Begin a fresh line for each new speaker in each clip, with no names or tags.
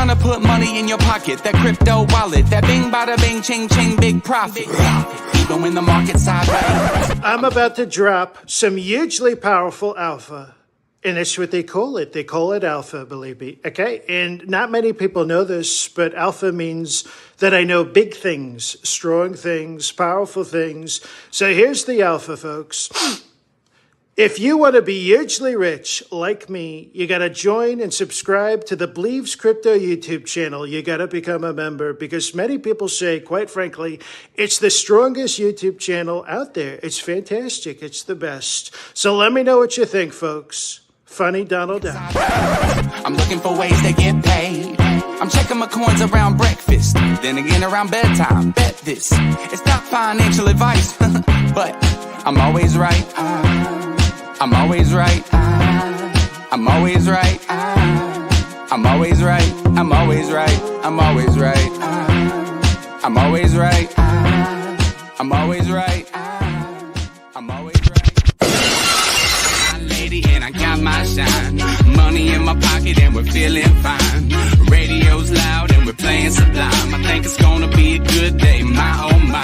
gonna put money in your pocket. That crypto wallet, that bing bada bing ching ching big profit. Even when the market's sideways.
I'm about to drop some hugely powerful alpha. And that's what they call it. They call it alpha, believe me. Okay? And not many people know this, but alpha means that I know big things, strong things, powerful things. So here's the alpha, folks. If you want to be hugely rich like me, you got to join and subscribe to the BLEEVESCRYPTO YouTube channel. You got to become a member because many people say, quite frankly, it's the strongest YouTube channel out there. It's fantastic. It's the best. So let me know what you think, folks. Funny Donald Duck.
I'm looking for ways to get paid. I'm checking my coins around breakfast, then again around bedtime. Bet this, it's not financial advice, but I'm always right. I'm always right. I'm always right. I'm always right. I'm always right. I'm always right. I'm always right. I'm always right. I'm always right. Lady, and I got my shine. Money in my pocket and we're feeling fine. Radio's loud and we're playing Sublime. I think it's gonna be a good day, my oh my.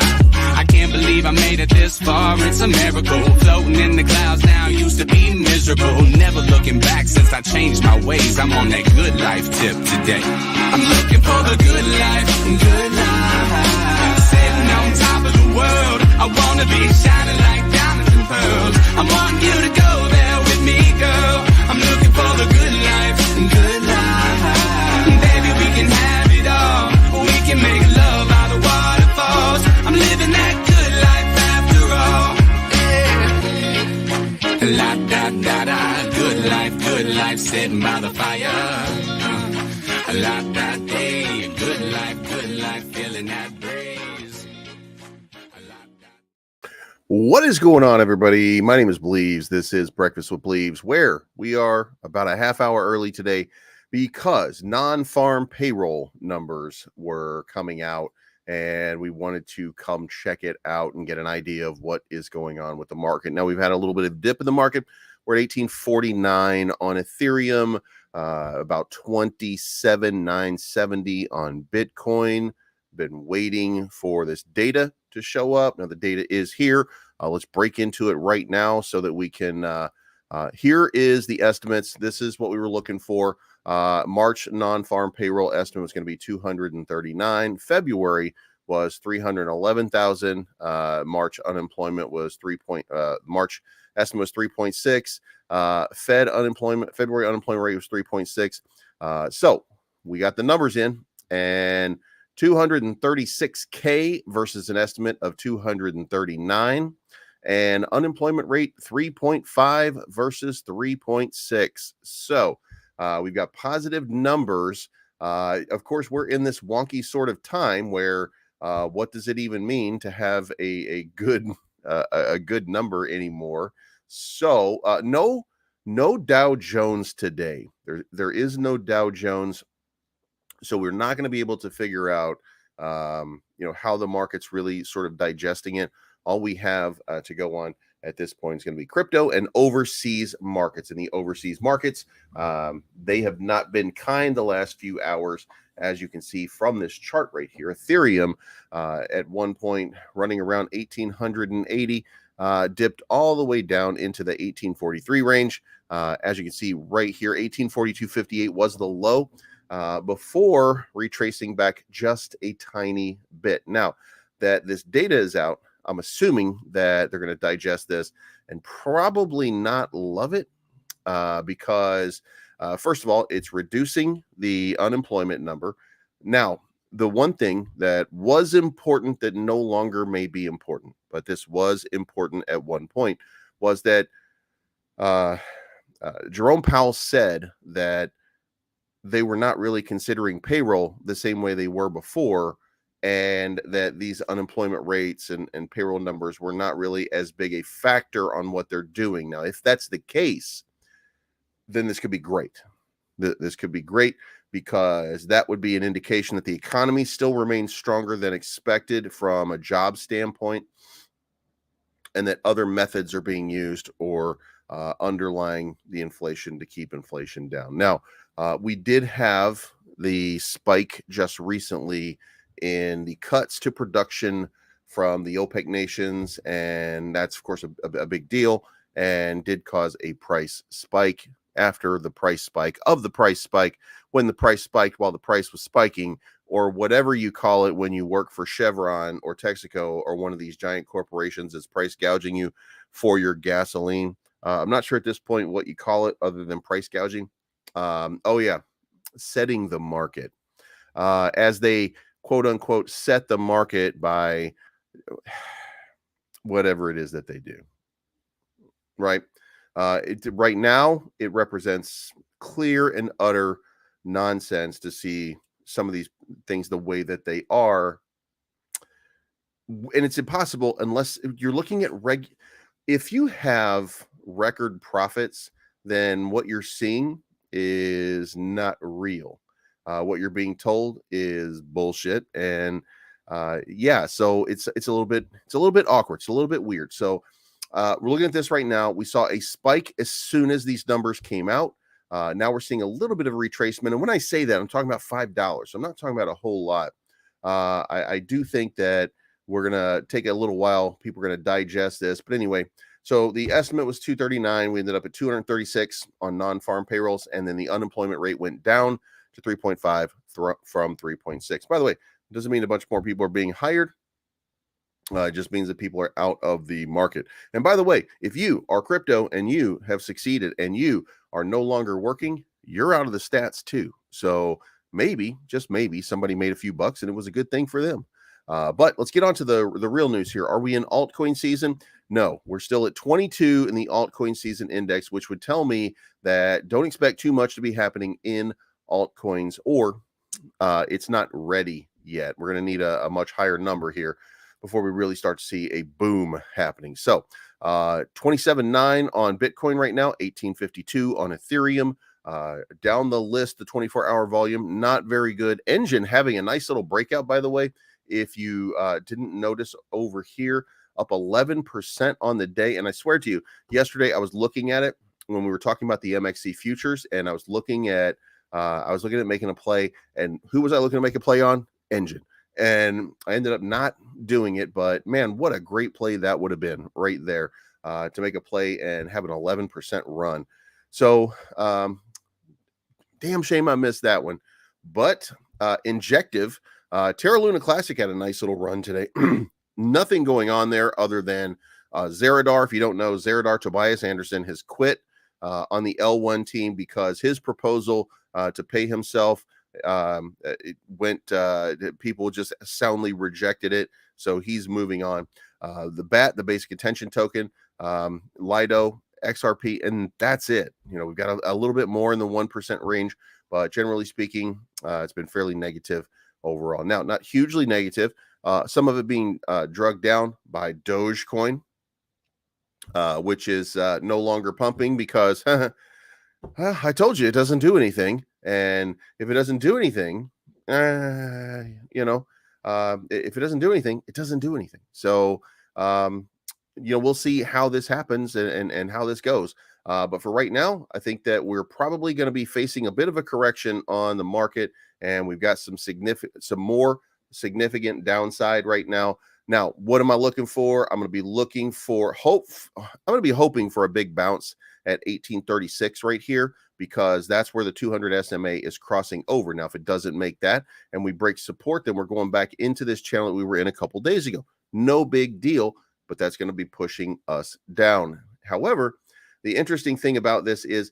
I can't believe I made it this far, it's a miracle. Floating in the clouds now, used to be miserable. Never looking back since I changed my ways. I'm on that good life tip today. I'm looking for the good life, good life. Sitting on top of the world, I wanna be shining like diamonds and pearls. I want you to go there with me, girl. I'm looking for the good life, good life. Baby, we can have it all. We can make love out of waterfalls. I'm living that good life after all. Yeah. La da da da, good life, sitting by the fire. La da day, good life, feeling that breeze.
What is going on, everybody? My name is Bleeves. This is Breakfast with Bleeves, where we are about a half hour early today because non-farm payroll numbers were coming out, and we wanted to come check it out and get an idea of what is going on with the market. Now, we've had a little bit of dip in the market. We're at 1849 on Ethereum, about 27,970 on Bitcoin. Been waiting for this data to show up. Now, the data is here. Let's break into it right now so that we can. Here is the estimates. This is what we were looking for. March non-farm payroll estimate was going to be 239. February was 311,000. March unemployment was March estimate was 3.6. February unemployment rate was 3.6. So we got the numbers in, and 236K versus an estimate of 239, and unemployment rate 3.5 versus 3.6. So we've got positive numbers. Of course, we're in this wonky sort of time where what does it even mean to have a good number anymore? So no Dow Jones today. There is no Dow Jones. So we're not going to be able to figure out, how the market's really sort of digesting it. All we have to go on at this point is going to be crypto and overseas markets. And the overseas markets, they have not been kind the last few hours, as you can see from this chart right here. Ethereum at one point running around 1,880, dipped all the way down into the 1843 range. As you can see right here, 1842.58 was the low. Before retracing back just a tiny bit. Now that this data is out, I'm assuming that they're going to digest this and probably not love it because, first of all, it's reducing the unemployment number. Now, the one thing that was important that no longer may be important, but this was important at one point, was that Jerome Powell said that they were not really considering payroll the same way they were before, and that these unemployment rates and payroll numbers were not really as big a factor on what they're doing. Now, if that's the case, then this could be great. This could be great because that would be an indication that the economy still remains stronger than expected from a job standpoint, and that other methods are being used or underlying the inflation to keep inflation down. Now, we did have the spike just recently in the cuts to production from the OPEC nations, and that's of course a big deal, and did cause a price spike after the price spike of the price spike, when the price spiked while the price was spiking, or whatever you call it when you work for Chevron or Texaco or one of these giant corporations that's price gouging you for your gasoline. I'm not sure at this point what you call it other than price gouging. Oh yeah, setting the market, as they quote unquote set the market by whatever it is that they do, right? Right now it represents clear and utter nonsense to see some of these things the way that they are, and it's impossible unless you're looking at if you have record profits, then what you're seeing is not real. What you're being told is bullshit, and yeah, so it's a little bit awkward. It's a little bit weird. So we're looking at this right now. We saw a spike as soon as these numbers came out. Now we're seeing a little bit of a retracement, and when I say that, I'm talking about $5. I'm not talking about a whole lot. I do think that we're gonna take a little while. People are gonna digest this, but anyway. So the estimate was 239. We ended up at 236 on non-farm payrolls, and then the unemployment rate went down to 3.5 from 3.6. By the way, it doesn't mean a bunch more people are being hired. It just means that people are out of the market. And by the way, if you are crypto and you have succeeded and you are no longer working, you're out of the stats too. So maybe, just maybe, somebody made a few bucks and it was a good thing for them. But let's get on to the real news here. Are we in altcoin season? No, we're still at 22 in the altcoin season index, which would tell me that don't expect too much to be happening in altcoins, or it's not ready yet. We're going to need a much higher number here before we really start to see a boom happening. So 27.9 on Bitcoin right now, 1852 on Ethereum. Down the list, the 24-hour volume, not very good. NGN having a nice little breakout, by the way. If you didn't notice over here, up 11% on the day. And I swear to you, yesterday I was looking at it when we were talking about the MXC futures, and I was looking at making a play. And who was I looking to make a play on? NGN. And I ended up not doing it, but man, what a great play that would have been right there, to make a play and have an 11% run. So damn shame I missed that one. But Injective, Terra Luna Classic had a nice little run today. Nothing going on there other than Zeradar. If you don't know, Zeradar Tobias Anderson has quit on the L1 team because his proposal to pay himself, it went, people just soundly rejected it. So he's moving on. The BAT, the basic attention token, Lido, XRP, and that's it. You know, we've got a little bit more in the 1% range, but generally speaking, it's been fairly negative overall. Now, not hugely negative. Some of it being drugged down by Dogecoin, which is no longer pumping because I told you it doesn't do anything. And if it doesn't do anything, if it doesn't do anything, it doesn't do anything. So, we'll see how this happens and how this goes. But for right now, I think that we're probably going to be facing a bit of a correction on the market, and we've got some more significant downside right now. Now, what am I looking for? I'm going to be looking for I'm going to be hoping for a big bounce at 1836 right here, because that's where the 200 SMA is crossing over. Now, if it doesn't make that and we break support, then we're going back into this channel that we were in a couple days ago. No big deal, but that's going to be pushing us down. However, the interesting thing about this is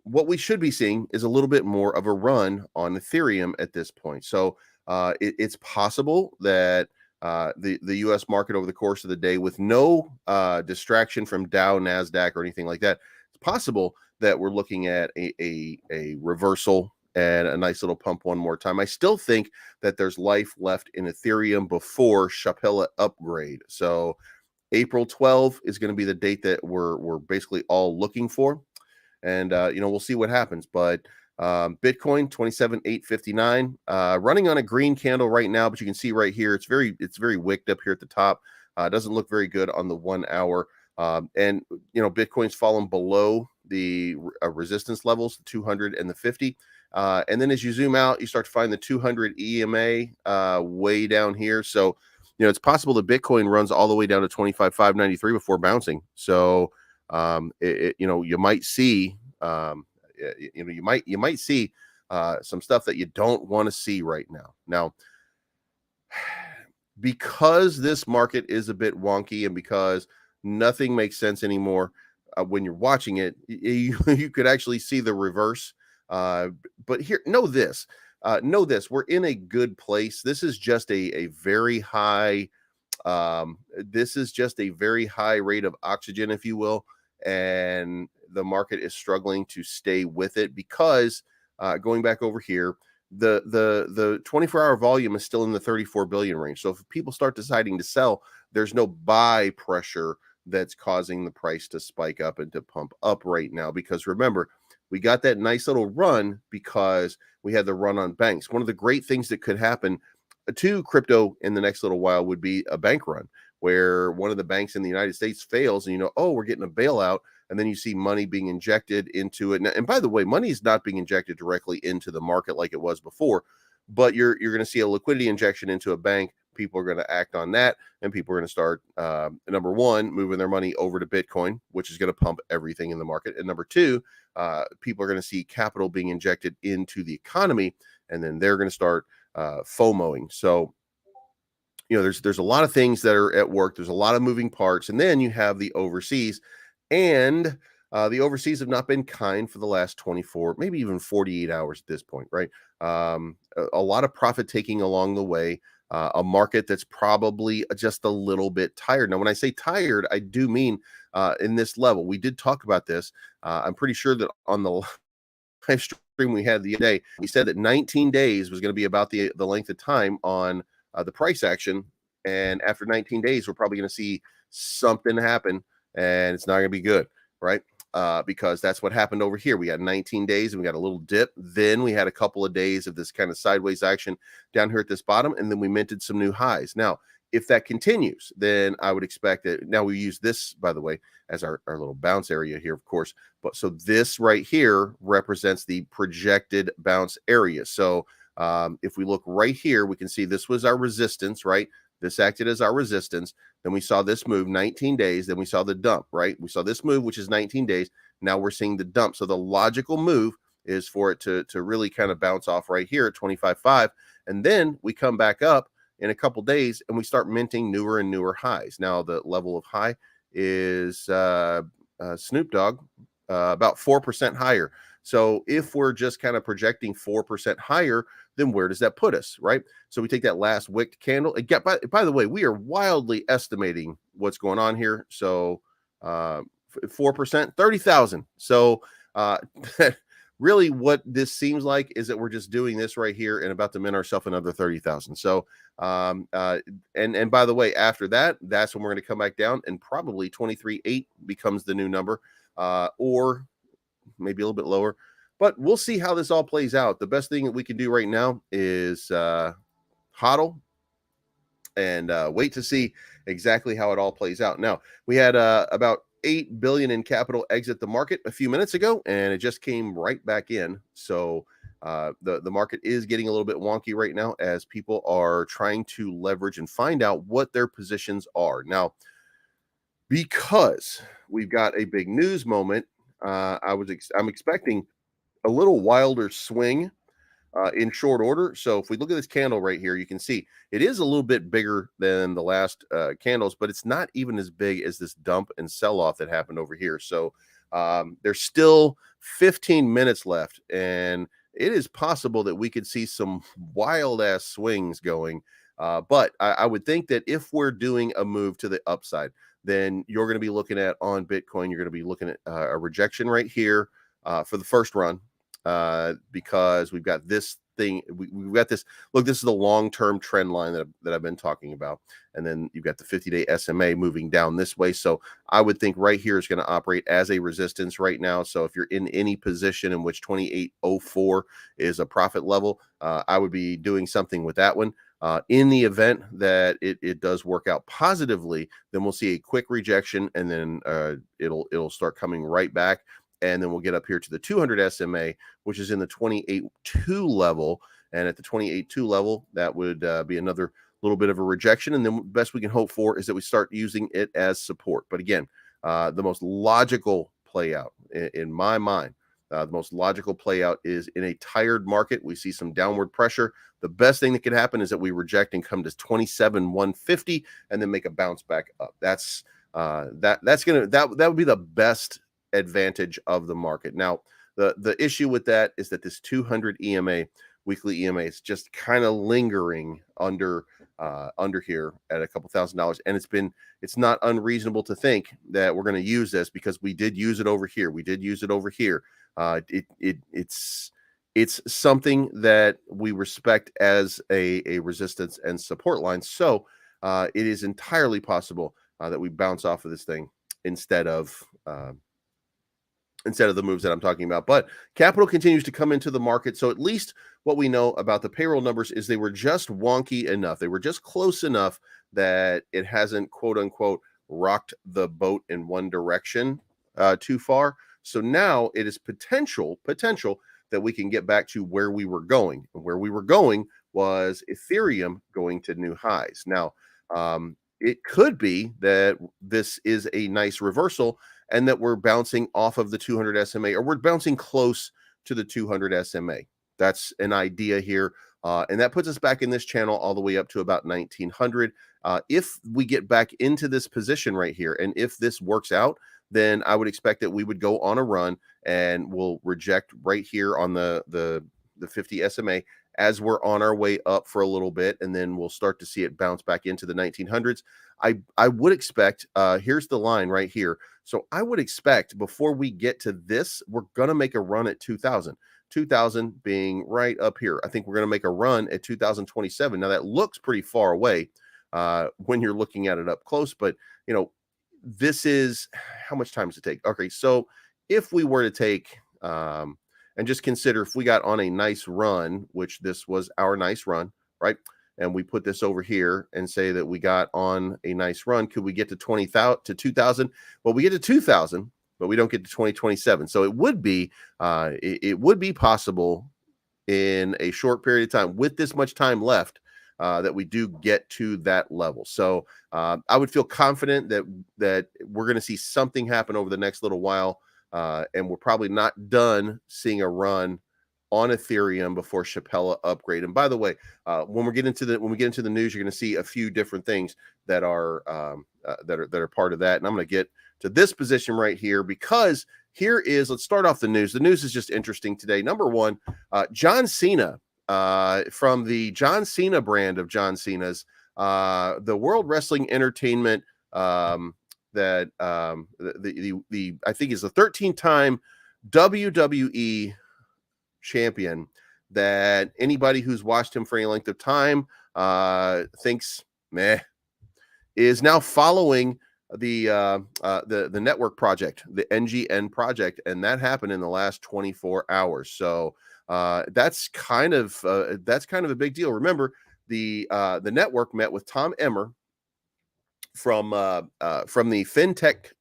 what we should be seeing is a little bit more of a run on Ethereum at this point. So it's possible that the U.S. market over the course of the day, with no distraction from Dow, NASDAQ, or anything like that, it's possible that we're looking at a reversal and a nice little pump one more time. I still think that there's life left in Ethereum before Shapella upgrade. So April 12 is going to be the date that we're basically all looking for. And, we'll see what happens. But Bitcoin 27,859, running on a green candle right now, but you can see right here, it's very wicked up here at the top. It doesn't look very good on the 1 hour. And Bitcoin's fallen below the resistance levels, the 200 and the 50. And then as you zoom out, you start to find the 200 EMA way down here. So, it's possible that Bitcoin runs all the way down to 25,593 before bouncing. So, you might see, you might see some stuff that you don't want to see right now. Now, because this market is a bit wonky and because nothing makes sense anymore when you're watching it, you could actually see the reverse. But here, know this, we're in a good place. This is just a very high, this is just a very high rate of oxygen, if you will. And the market is struggling to stay with it because going back over here, the 24-hour volume is still in the 34 billion range. So if people start deciding to sell, there's no buy pressure that's causing the price to spike up and to pump up right now. Because remember, we got that nice little run because we had the run on banks. One of the great things that could happen to crypto in the next little while would be a bank run, where one of the banks in the United States fails and oh, we're getting a bailout. And then you see money being injected into it. And by the way, money is not being injected directly into the market like it was before, but you're going to see a liquidity injection into a bank. People are going to act on that, and people are going to start, number one, moving their money over to Bitcoin, which is going to pump everything in the market. And number two, people are going to see capital being injected into the economy, and then they're going to start FOMOing. So, there's a lot of things that are at work. There's a lot of moving parts. And then you have the overseas. And the overseas have not been kind for the last 24, maybe even 48 hours at this point, right? A lot of profit taking along the way, a market that's probably just a little bit tired. Now, when I say tired, I do mean in this level. We did talk about this. I'm pretty sure that on the live stream we had the other day, we said that 19 days was going to be about the length of time on the price action. And after 19 days, we're probably going to see something happen. And it's not going to be good, right? Because that's what happened over here. We got 19 days and we got a little dip. Then we had a couple of days of this kind of sideways action down here at this bottom. And then we minted some new highs. Now, if that continues, then I would expect that. Now we use this, by the way, as our little bounce area here, of course. But so this right here represents the projected bounce area. So if we look right here, we can see this was our resistance, right? This acted as our resistance. Then we saw this move 19 days. Then we saw the dump, right? We saw this move, which is 19 days. Now we're seeing the dump. So the logical move is for it to really kind of bounce off right here at 25.5. And then we come back up in a couple days and we start minting newer and newer highs. Now the level of high is Snoop Dogg, about 4% higher. So if we're just kind of projecting 4% higher, then where does that put us, right? So we take that last wicked candle. Again, by the way, we are wildly estimating what's going on here. So 4%, 30,000. So really what this seems like is that we're just doing this right here and about to mint ourselves another 30,000. So and by the way, after that, that's when we're going to come back down, and probably 23.8 becomes the new number, or maybe a little bit lower. But we'll see how this all plays out. The best thing that we can do right now is hodl and wait to see exactly how it all plays out. Now, we had about 8 billion in capital exit the market a few minutes ago, and it just came right back in. So the market is getting a little bit wonky right now as people are trying to leverage and find out what their positions are. Now, because we've got a big news moment, I'm expecting a little wilder swing in short order. So if we look at this candle right here, you can see it is a little bit bigger than the last candles, but it's not even as big as this dump and sell-off that happened over here. So there's still 15 minutes left, and it is possible that we could see some wild-ass swings going. But I would think that if we're doing a move to the upside, then you're going to be looking at, on Bitcoin, you're going to be looking at a rejection right here for the first run. Because we've got this thing, we've got this, look, this is the long-term trend line that I've been talking about. And then you've got the 50-day SMA moving down this way. So I would think right here is going to operate as a resistance right now. So if you're in any position in which 2804 is a profit level, I would be doing something with that one. In the event that it does work out positively, then we'll see a quick rejection, and then it'll start coming right back. and then we'll get up here to the 200 SMA, which is in the 28.2 level. And at the 28.2 level, that would be another little bit of a rejection. And then the best we can hope for is that we start using it as support. But again, the most logical play out in my mind, the most logical play out is in a tired market. We see some downward pressure. The best thing that could happen is that we reject and come to 27,150 and then make a bounce back up. That would be the best advantage of the market. Now, the issue with that is that this 200 EMA, weekly EMA, is just kind of lingering under here at a couple $1,000s, and it's not unreasonable to think that we're going to use this because we did use it over here. We did use it over here. It's something that we respect as a resistance and support line. So it is entirely possible that we bounce off of this thing instead of the moves that I'm talking about. But capital continues to come into the market. So at least what we know about the payroll numbers is they were just wonky enough. They were just close enough that it hasn't, quote unquote, rocked the boat in one direction too far. So now it is potential that we can get back to where we were going. And where we were going was Ethereum going to new highs. Now, it could be that this is a nice reversal and that we're bouncing off of the 200 SMA, or we're bouncing close to the 200 SMA. That's an idea here. And that puts us back in this channel all the way up to about 1900. If we get back into this position right here, and if this works out, then I would expect that we would go on a run and we'll reject right here on the 50 SMA as we're on our way up for a little bit, and then we'll start to see it bounce back into the 1900s. I would expect, here's the line right here. So I would expect before we get to this, we're going to make a run at 2000. 2000 being right up here. I think we're going to make a run at 2027. Now that looks pretty far away when you're looking at it up close, but you know, this is how much time does it take? Okay, so if we were to take and just consider if we got on a nice run, which this was our nice run, right? And we put this over here and say that we got on a nice run, could we get to 20,000 to 2000? Well, we get to 2000, but we don't get to 2027. So it would be possible in a short period of time with this much time left that we do get to that level. So I would feel confident that we're going to see something happen over the next little while, and we're probably not done seeing a run on Ethereum before Shapella upgrade. And by the way, when we get into the news, you're going to see a few different things that are part of that. And I'm going to get to this position right here because here is, let's start off the news. The news is just interesting today. Number one, John Cena. From the John Cena brand of John Cena's, the World Wrestling Entertainment, that I think is the 13-time WWE champion, that anybody who's watched him for any length of time thinks meh, is now following the network project, the NGN project, and that happened in the last 24 hours. So that's kind of a big deal. Remember, the network met with Tom Emmer from the FinTech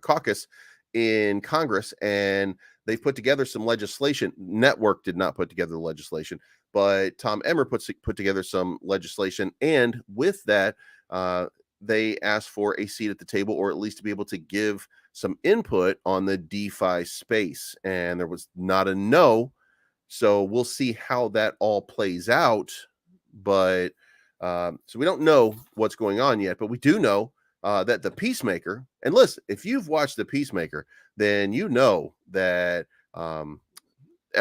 caucus in Congress, and they've put together some legislation. Network did not put together the legislation, but Tom Emmer put together some legislation, and with that, they asked for a seat at the table, or at least to be able to give some input on the DeFi space. And there was not a no. So we'll see how that all plays out. But so we don't know what's going on yet, but we do know that the Peacemaker, and listen, if you've watched the Peacemaker, then you know that that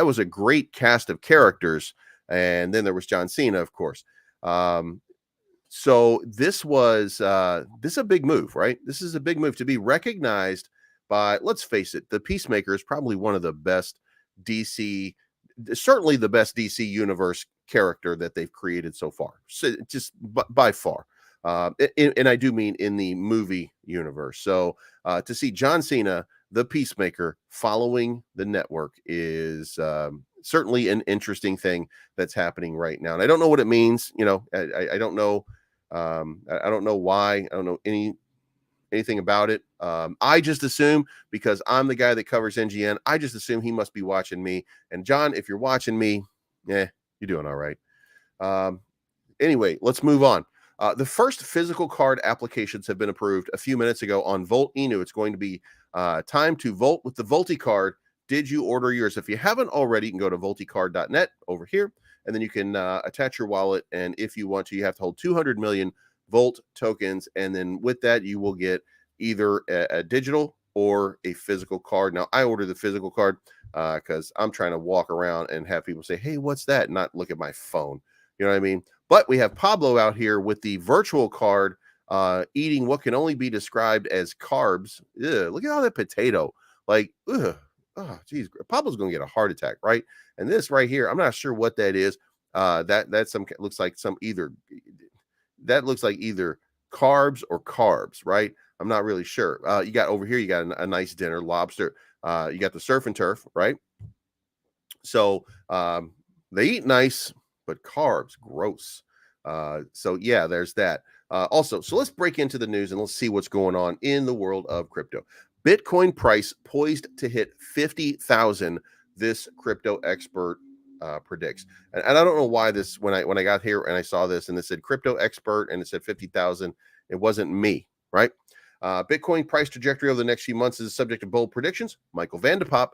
was a great cast of characters. And then there was John Cena, of course. So this is a big move, right? This is a big move to be recognized by, let's face it, the Peacemaker is probably one of the best DC, certainly the best DC universe character that they've created so far. So just by far. And I do mean in the movie universe. So to see John Cena, the Peacemaker, following the network is certainly an interesting thing that's happening right now. And I don't know what it means. You know, I don't know. I don't know why. I don't know anything about it. I just assume, because I'm the guy that covers NGN, I just assume he must be watching me. And John, if you're watching me, you're doing all right. Anyway, let's move on. The first physical card applications have been approved a few minutes ago on Volt Inu. It's going to be time to vote with the Volti card. Did you order yours? If you haven't already, you can go to volticard.net over here, and then you can attach your wallet. And if you want to, you have to hold 200 million Volt tokens. And then with that, you will get either a digital or a physical card. Now, I ordered the physical card because I'm trying to walk around and have people say, hey, what's that? Not look at my phone. You know what I mean? But we have Pablo out here with the virtual card, eating what can only be described as carbs. Ugh, look at all that potato. Like, ugh. Oh, geez, Pablo's going to get a heart attack, right? And this right here, I'm not sure what that is. That's looks like either carbs or carbs, right? I'm not really sure. You got over here, you got a nice dinner, lobster. You got the surf and turf, right? So they eat nice, but carbs, gross. So yeah, there's that. Also, so let's break into the news and let's see what's going on in the world of crypto. Bitcoin price poised to hit 50,000. This crypto expert predicts, and I don't know why this. When I got here and I saw this and it said crypto expert and it said 50,000, it wasn't me, right? Bitcoin price trajectory over the next few months is subject to bold predictions. Michael Vanderpop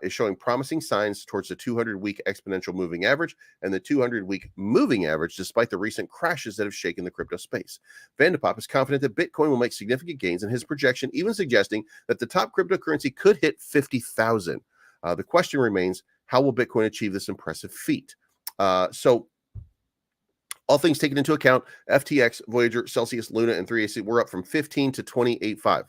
is showing promising signs towards the 200-week exponential moving average and the 200-week moving average, despite the recent crashes that have shaken the crypto space. Vanderpop is confident that Bitcoin will make significant gains, and his projection even suggesting that the top cryptocurrency could hit 50,000. The question remains, how will Bitcoin achieve this impressive feat? So all things taken into account, FTX, Voyager, Celsius, Luna, and 3AC were up from 15 to 28.5.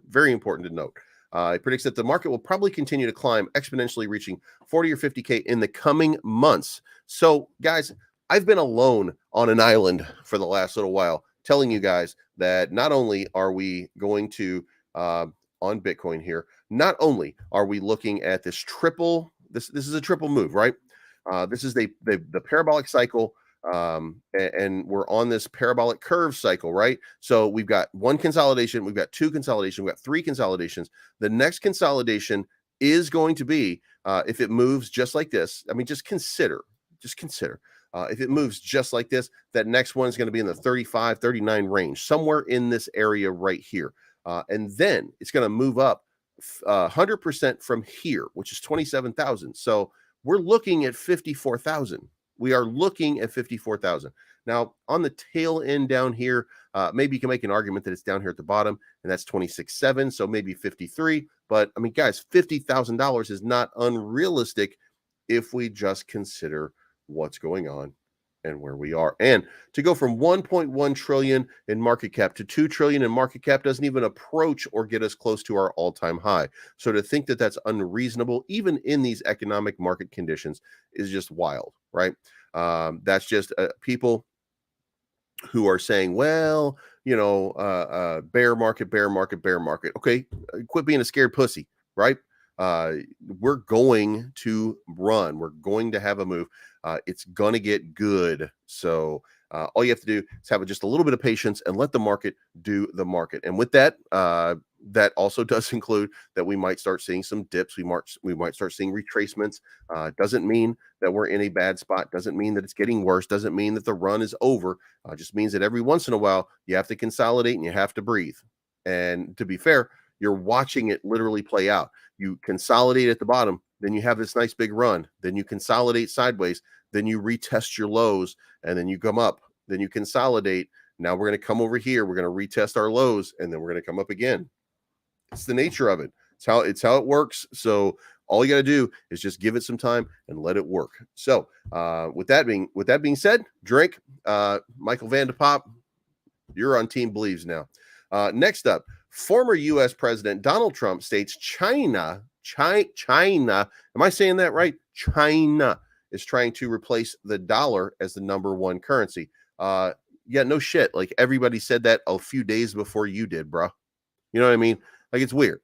Very important to note. It predicts that the market will probably continue to climb exponentially, reaching 40 or 50K in the coming months. So, guys, I've been alone on an island for the last little while, telling you guys that not only are we going to, on Bitcoin here, not only are we looking at this triple, this is a triple move, right? This is the parabolic cycle. And we're on this parabolic curve cycle, right? So we've got one consolidation, we've got two consolidation, we've got three consolidations. The next consolidation is going to be, if it moves just like this, I mean, just consider, if it moves just like this, that next one is going to be in the 35, 39 range, somewhere in this area right here. And then it's going to move up 100% from here, which is 27,000. So we're looking at 54,000. We are looking at 54,000. Now, on the tail end down here, maybe you can make an argument that it's down here at the bottom, and that's 26.7, so maybe 53. But, I mean, guys, $50,000 is not unrealistic if we just consider what's going on and where we are. And to go from 1.1 trillion in market cap to 2 trillion in market cap doesn't even approach or get us close to our all-time high. So to think that that's unreasonable, even in these economic market conditions, is just wild, right? That's just people who are saying, well, bear market. Okay, quit being a scared pussy, right? We're going to run. We're going to have a move. It's going to get good. So all you have to do is have just a little bit of patience and let the market do the market. And with that, that also does include that we might start seeing some dips. We might start seeing retracements. Doesn't mean that we're in a bad spot. Doesn't mean that it's getting worse. Doesn't mean that the run is over. Just means that every once in a while you have to consolidate and you have to breathe. And to be fair, you're watching it literally play out. You consolidate at the bottom, then you have this nice big run. Then you consolidate sideways. Then you retest your lows, and then you come up. Then you consolidate. Now we're going to come over here. We're going to retest our lows, and then we're going to come up again. It's the nature of it. It's how it works. So all you got to do is just give it some time and let it work. So with that being said, drink. Michael Vanderpop, you're on Team Believes now. Next up, former U.S. President Donald Trump states China. Am I saying that right? China is trying to replace the dollar as the number one currency. Yeah, no shit. Like everybody said that a few days before you did, bro. You know what I mean? Like it's weird.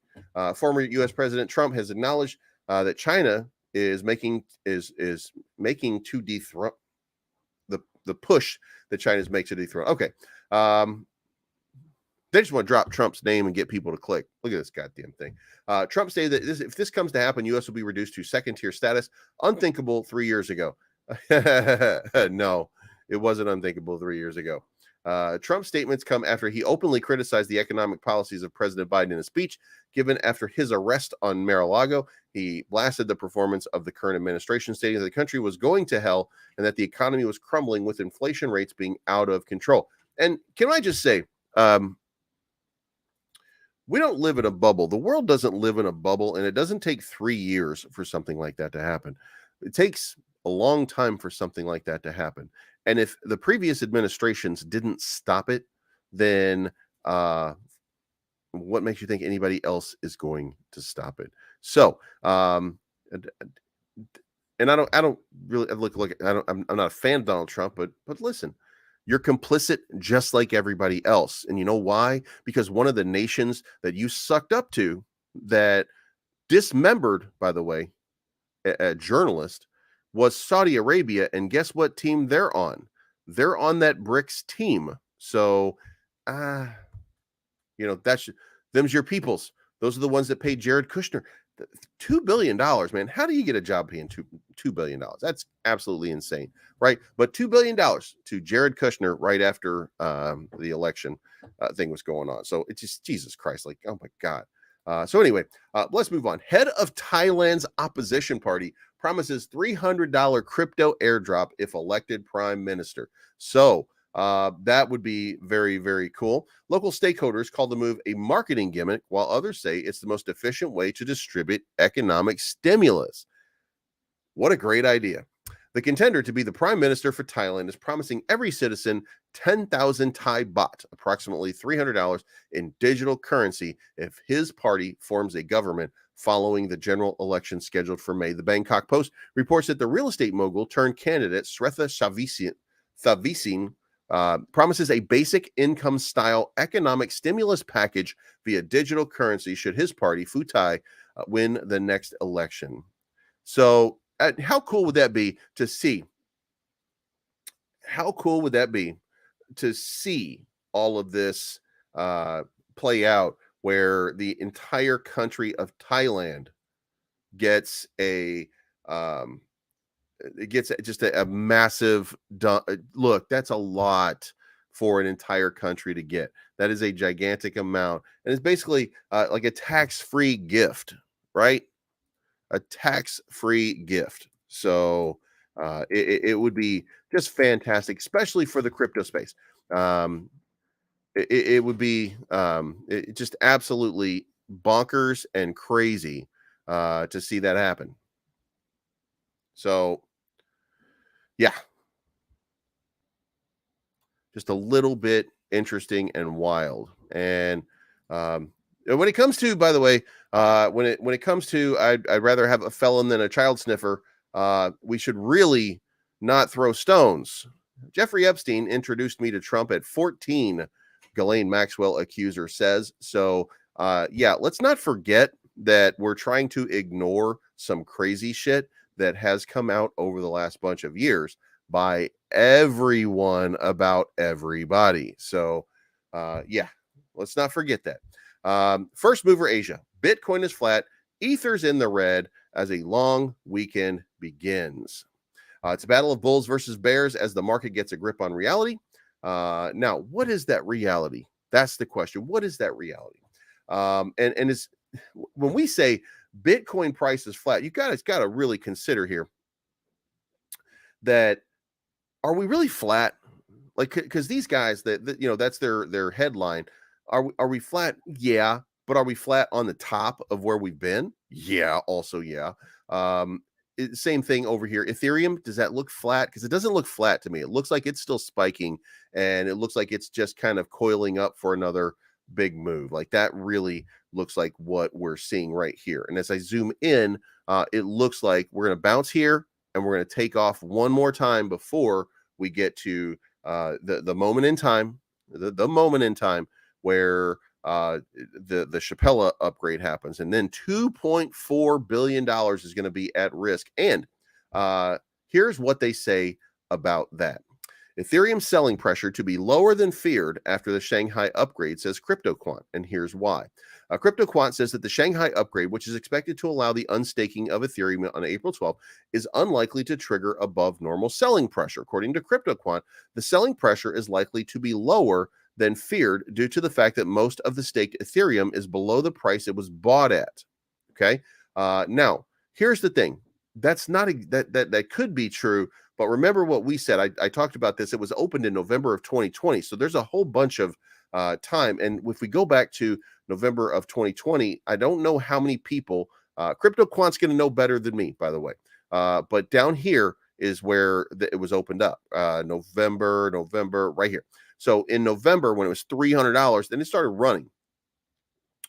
Former U.S. President Trump has acknowledged that China is making to dethrone the push that China's makes to dethrone. Okay. They just want to drop Trump's name and get people to click. Look at this goddamn thing. Trump stated that if this comes to happen, U.S. will be reduced to second-tier status. Unthinkable 3 years ago. No, it wasn't unthinkable 3 years ago. Trump's statements come after he openly criticized the economic policies of President Biden in a speech given after his arrest on Mar-a-Lago. He blasted the performance of the current administration, stating that the country was going to hell and that the economy was crumbling with inflation rates being out of control. And can I just say, we don't live in a bubble. The world doesn't live in a bubble, and it doesn't take 3 years for something like that to happen. It takes a long time for something like that to happen. And if the previous administrations didn't stop it, then what makes you think anybody else is going to stop it? So, and I don't really I'm not a fan of Donald Trump, but listen, you're complicit just like everybody else. And you know why? Because one of the nations that you sucked up to, that dismembered, by the way, a journalist, was Saudi Arabia. And guess what team they're on? They're on that BRICS team. So, them's your peoples. Those are the ones that paid Jared Kushner $2 billion, man. How do you get a job paying $2 billion? That's absolutely insane, right? But $2 billion to Jared Kushner right after the election thing was going on. So it's just, Jesus Christ, like, oh my God. So anyway, let's move on. Head of Thailand's opposition party promises $300 crypto airdrop if elected prime minister. So that would be very, very cool. Local stakeholders call the move a marketing gimmick, while others say it's the most efficient way to distribute economic stimulus. What a great idea. The contender to be the prime minister for Thailand is promising every citizen 10,000 Thai baht, approximately $300 in digital currency, if his party forms a government following the general election scheduled for May. The Bangkok Post reports that the real estate mogul turned candidate Sretha Thavisin promises a basic income style economic stimulus package via digital currency should his party, Pheu Thai, win the next election. So how cool would that be to see? How cool would that be to see all of this play out, where the entire country of Thailand gets a massive look? That's a lot for an entire country to get. That is a gigantic amount, and it's basically like a tax-free gift, right? A tax-free gift. So it would be just fantastic, especially for the crypto space. It would be just absolutely bonkers and crazy to see that happen. So, yeah, just a little bit interesting and wild. And when it comes to, by the way, when it comes to, I'd rather have a felon than a child sniffer. We should really not throw stones. Jeffrey Epstein introduced me to Trump at 14, Ghislaine Maxwell accuser says. So, let's not forget that we're trying to ignore some crazy shit that has come out over the last bunch of years by everyone about everybody. So, let's not forget that. First mover Asia. Bitcoin is flat. Ether's in the red as a long weekend begins. It's a battle of bulls versus bears as the market gets a grip on reality. Now, what is that reality? That's the question. What is that reality? And it's, when we say Bitcoin price is flat, you guys got to really consider here that, are we really flat? Like, because these guys that's their headline. Are we flat? Yeah. But are we flat on the top of where we've been? Yeah. Also, yeah. Same thing over here. Ethereum, does that look flat? Because it doesn't look flat to me. It looks like it's still spiking, and it looks like it's just kind of coiling up for another big move. Like, that really looks like what we're seeing right here. And as I zoom in, it looks like we're going to bounce here, and we're going to take off one more time before we get to the moment in time, the moment in time where the Chapella upgrade happens, and then $2.4 billion is going to be at risk. And here's what they say about that. Ethereum selling pressure to be lower than feared after the Shanghai upgrade, says CryptoQuant, and here's why. CryptoQuant says that the Shanghai upgrade, which is expected to allow the unstaking of Ethereum on April 12th, is unlikely to trigger above normal selling pressure. According to CryptoQuant, the selling pressure is likely to be lower than feared due to the fact that most of the staked Ethereum is below the price it was bought at. Okay. Now, here's the thing. That's not that could be true, but remember what we said. I talked about this. It was opened in November of 2020, so there's a whole bunch of time. And if we go back to November of 2020, I don't know how many people. CryptoQuant's going to know better than me, by the way. But down here is where it was opened up. November, right here. So in November, when it was $300, then it started running.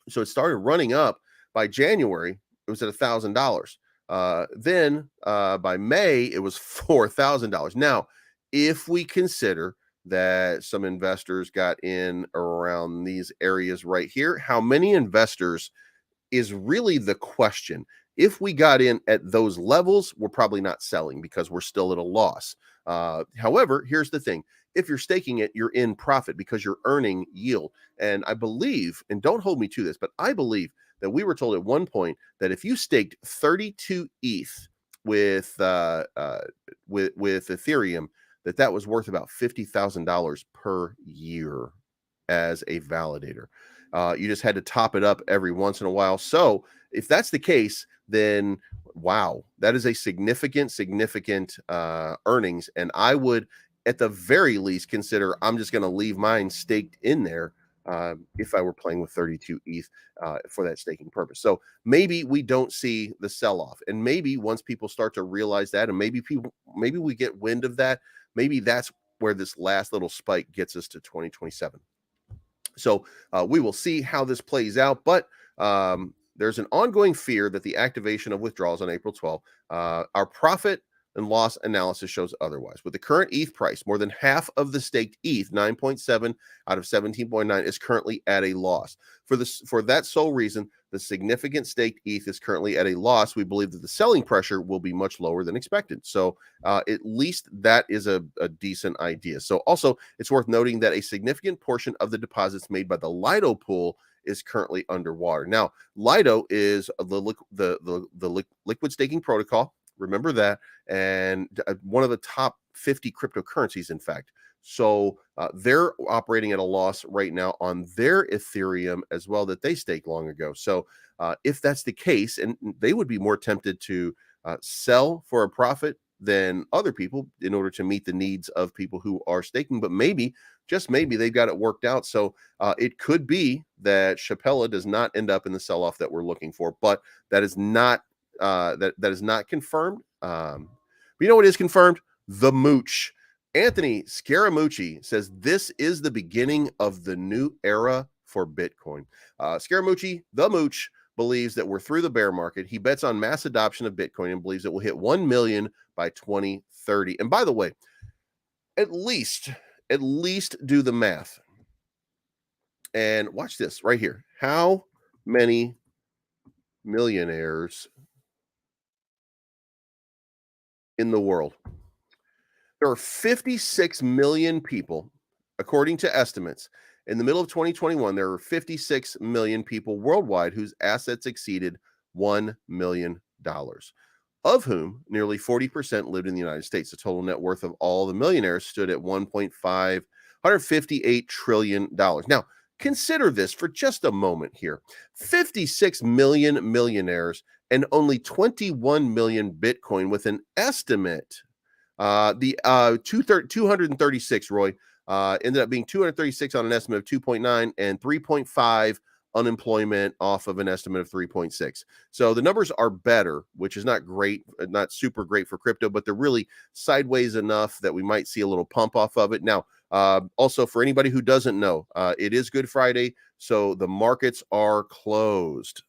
So it started running up. By January, it was at $1,000. Then by May, it was $4,000. Now, if we consider that some investors got in around these areas right here, how many investors is really the question. If we got in at those levels, we're probably not selling because we're still at a loss. However, here's the thing. If you're staking it, you're in profit because you're earning yield. And I believe, and don't hold me to this, but I believe that we were told at one point that if you staked 32 ETH with Ethereum, that was worth about $50,000 per year as a validator. You just had to top it up every once in a while. So if that's the case, then wow, that is a significant earnings. And I would, at the very least, consider I'm just going to leave mine staked in there if I were playing with 32 ETH for that staking purpose. So maybe we don't see the sell-off. And maybe once people start to realize that, and maybe we get wind of that, maybe that's where this last little spike gets us to 2027. So we will see how this plays out. But there's an ongoing fear that the activation of withdrawals on April 12th, our profit and loss analysis shows otherwise. With the current ETH price, more than half of the staked ETH, 9.7 out of 17.9, is currently at a loss. For that sole reason, the significant staked ETH is currently at a loss. We believe that the selling pressure will be much lower than expected. So at least that is a decent idea. So also, it's worth noting that a significant portion of the deposits made by the Lido pool is currently underwater. Now, Lido is the liquid staking protocol. Remember that, and one of the top 50 cryptocurrencies, in fact. So they're operating at a loss right now on their Ethereum as well that they staked long ago. So if that's the case, and they would be more tempted to sell for a profit than other people in order to meet the needs of people who are staking, but maybe, just maybe, they've got it worked out. So it could be that Shapella does not end up in the sell-off that we're looking for, but that is not that is not confirmed. But you know what is confirmed? The mooch. Anthony Scaramucci says this is the beginning of the new era for Bitcoin. Scaramucci, the mooch, believes that we're through the bear market. He bets on mass adoption of Bitcoin and believes it will hit 1 million by 2030. And by the way, at least do the math. And watch this right here. How many millionaires in the world? There are 56 million people, according to estimates. In the middle of 2021, there were 56 million people worldwide whose assets exceeded $1 million, of whom nearly 40% lived in the United States. The total net worth of all the millionaires stood at $158 trillion. Now, consider this for just a moment here. 56 million millionaires and only 21 million Bitcoin, with an estimate. The 236, Roy, ended up being 236 on an estimate of 2.9 and 3.5 unemployment off of an estimate of 3.6. So the numbers are better, which is not great, not super great for crypto, but they're really sideways enough that we might see a little pump off of it. Now, also for anybody who doesn't know, it is Good Friday, so the markets are closed.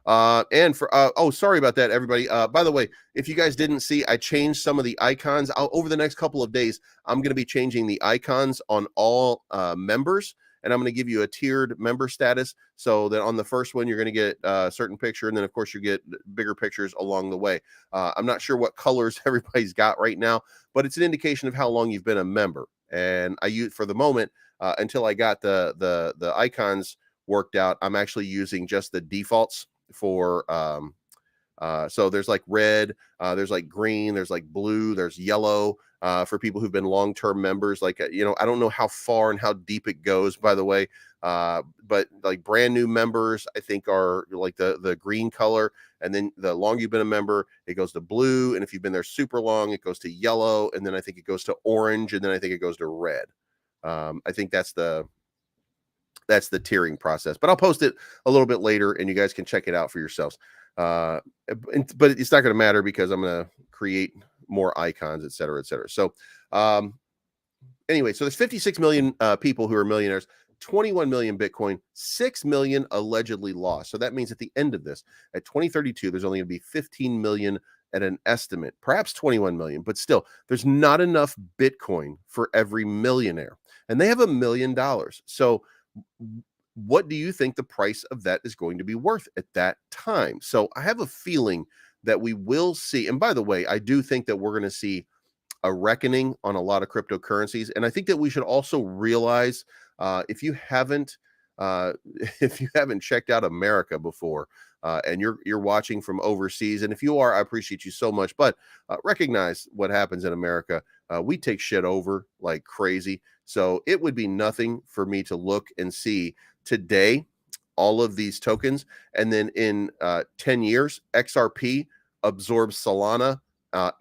And for sorry about that, everybody. By the way, if you guys didn't see, I changed some of the icons. Over the next couple of days, I'm going to be changing the icons on all members, and I'm going to give you a tiered member status, so that on the first one, you're going to get a certain picture. And then of course you get bigger pictures along the way. I'm not sure what colors everybody's got right now, but it's an indication of how long you've been a member. And I use, for the moment, until I got the icons worked out, I'm actually using just the defaults for, so there's like red, there's like green, there's like blue, there's yellow, for people who've been long-term members. Like, I don't know how far and how deep it goes, by the way, but like brand new members, I think, are like the green color. And then the longer you've been a member, it goes to blue. And if you've been there super long, it goes to yellow. And then I think it goes to orange. And then I think it goes to red. I think that's the tiering process, but I'll post it a little bit later and you guys can check it out for yourselves. But it's not going to matter because I'm going to create more icons, et cetera, et cetera. So, anyway, so there's 56 million people who are millionaires, 21 million Bitcoin, 6 million allegedly lost. So that means at the end of this, at 2032, there's only going to be 15 million at an estimate, perhaps 21 million, but still, there's not enough Bitcoin for every millionaire. And they have $1 million. So what do you think the price of that is going to be worth at that time? So I have a feeling that we will see. And by the way, I do think that we're going to see a reckoning on a lot of cryptocurrencies. And I think that we should also realize, if you haven't checked out America before, and you're watching from overseas, and if you are, I appreciate you so much, but recognize what happens in America. We take shit over like crazy. So it would be nothing for me to look and see today all of these tokens, and then in 10 years, XRP absorbs Solana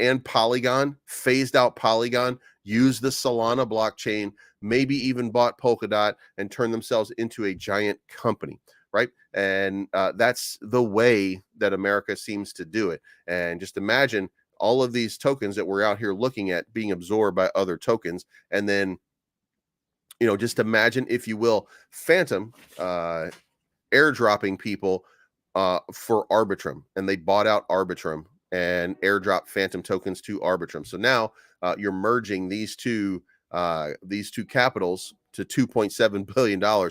and Polygon, phased out Polygon, used the Solana blockchain, maybe even bought Polkadot and turned themselves into a giant company, right? And that's the way that America seems to do it. And just imagine all of these tokens that we're out here looking at being absorbed by other tokens. And then, just imagine, if you will, Phantom airdropping people for Arbitrum, and they bought out Arbitrum and airdrop Phantom tokens to Arbitrum. So now you're merging these two capitals to $2.7 billion.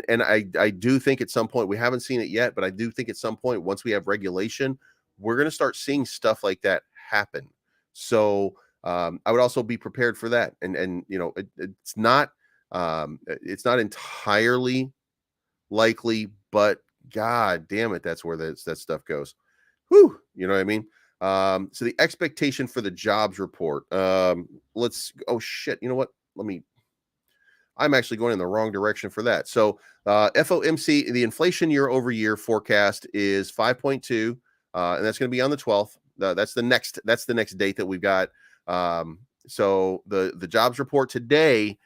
And I do think at some point, we haven't seen it yet, but I do think at some point, once we have regulation, we're going to start seeing stuff like that happen. So I would also be prepared for that. And it's not entirely likely, but God damn it, that's where that stuff goes. Whew, you know what I mean? So the expectation for the jobs report. Oh shit, you know what? I'm actually going in the wrong direction for that. So FOMC, the inflation year over year forecast is 5.2, and that's going to be on the 12th. That's the next date that we've got. So the jobs report today,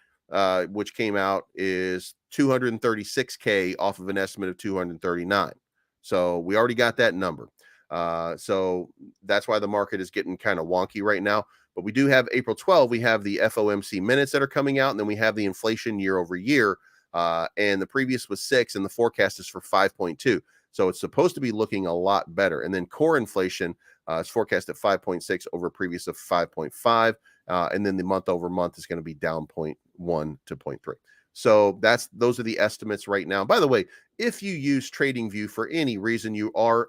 which came out, is 236K off of an estimate of 239. So we already got that number. So that's why the market is getting kind of wonky right now. But we do have April 12. We have the FOMC minutes that are coming out, and then we have the inflation year over year. And the previous was 6, and the forecast is for 5.2. So it's supposed to be looking a lot better. And then core inflation is forecast at 5.6 over a previous of 5.5. And then the month over month is going to be down 0.1 to 0.3. So those are the estimates right now. By the way, if you use TradingView for any reason, you are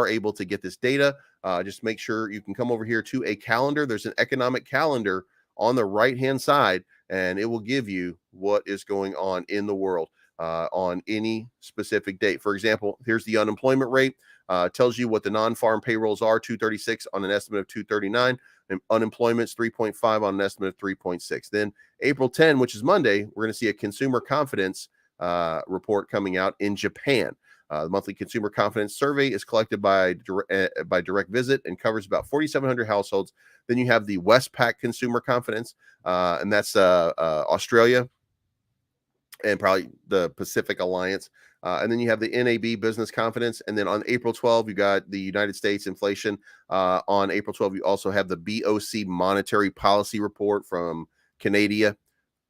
able to get this data. Just make sure you can come over here to a calendar. There's an economic calendar on the right-hand side, and it will give you what is going on in the world on any specific date. For example, here's the unemployment rate. Tells you what the non-farm payrolls are, 236 on an estimate of 239. And unemployment's 3.5 on an estimate of 3.6. Then April 10, which is Monday, we're going to see a consumer confidence report coming out in Japan. The monthly consumer confidence survey is collected by direct visit and covers about 4,700 households. Then you have the Westpac consumer confidence, and that's Australia and probably the Pacific Alliance. And then you have the NAB business confidence. And then on April 12, you got the United States inflation. On April 12, you also have the BOC monetary policy report from Canada.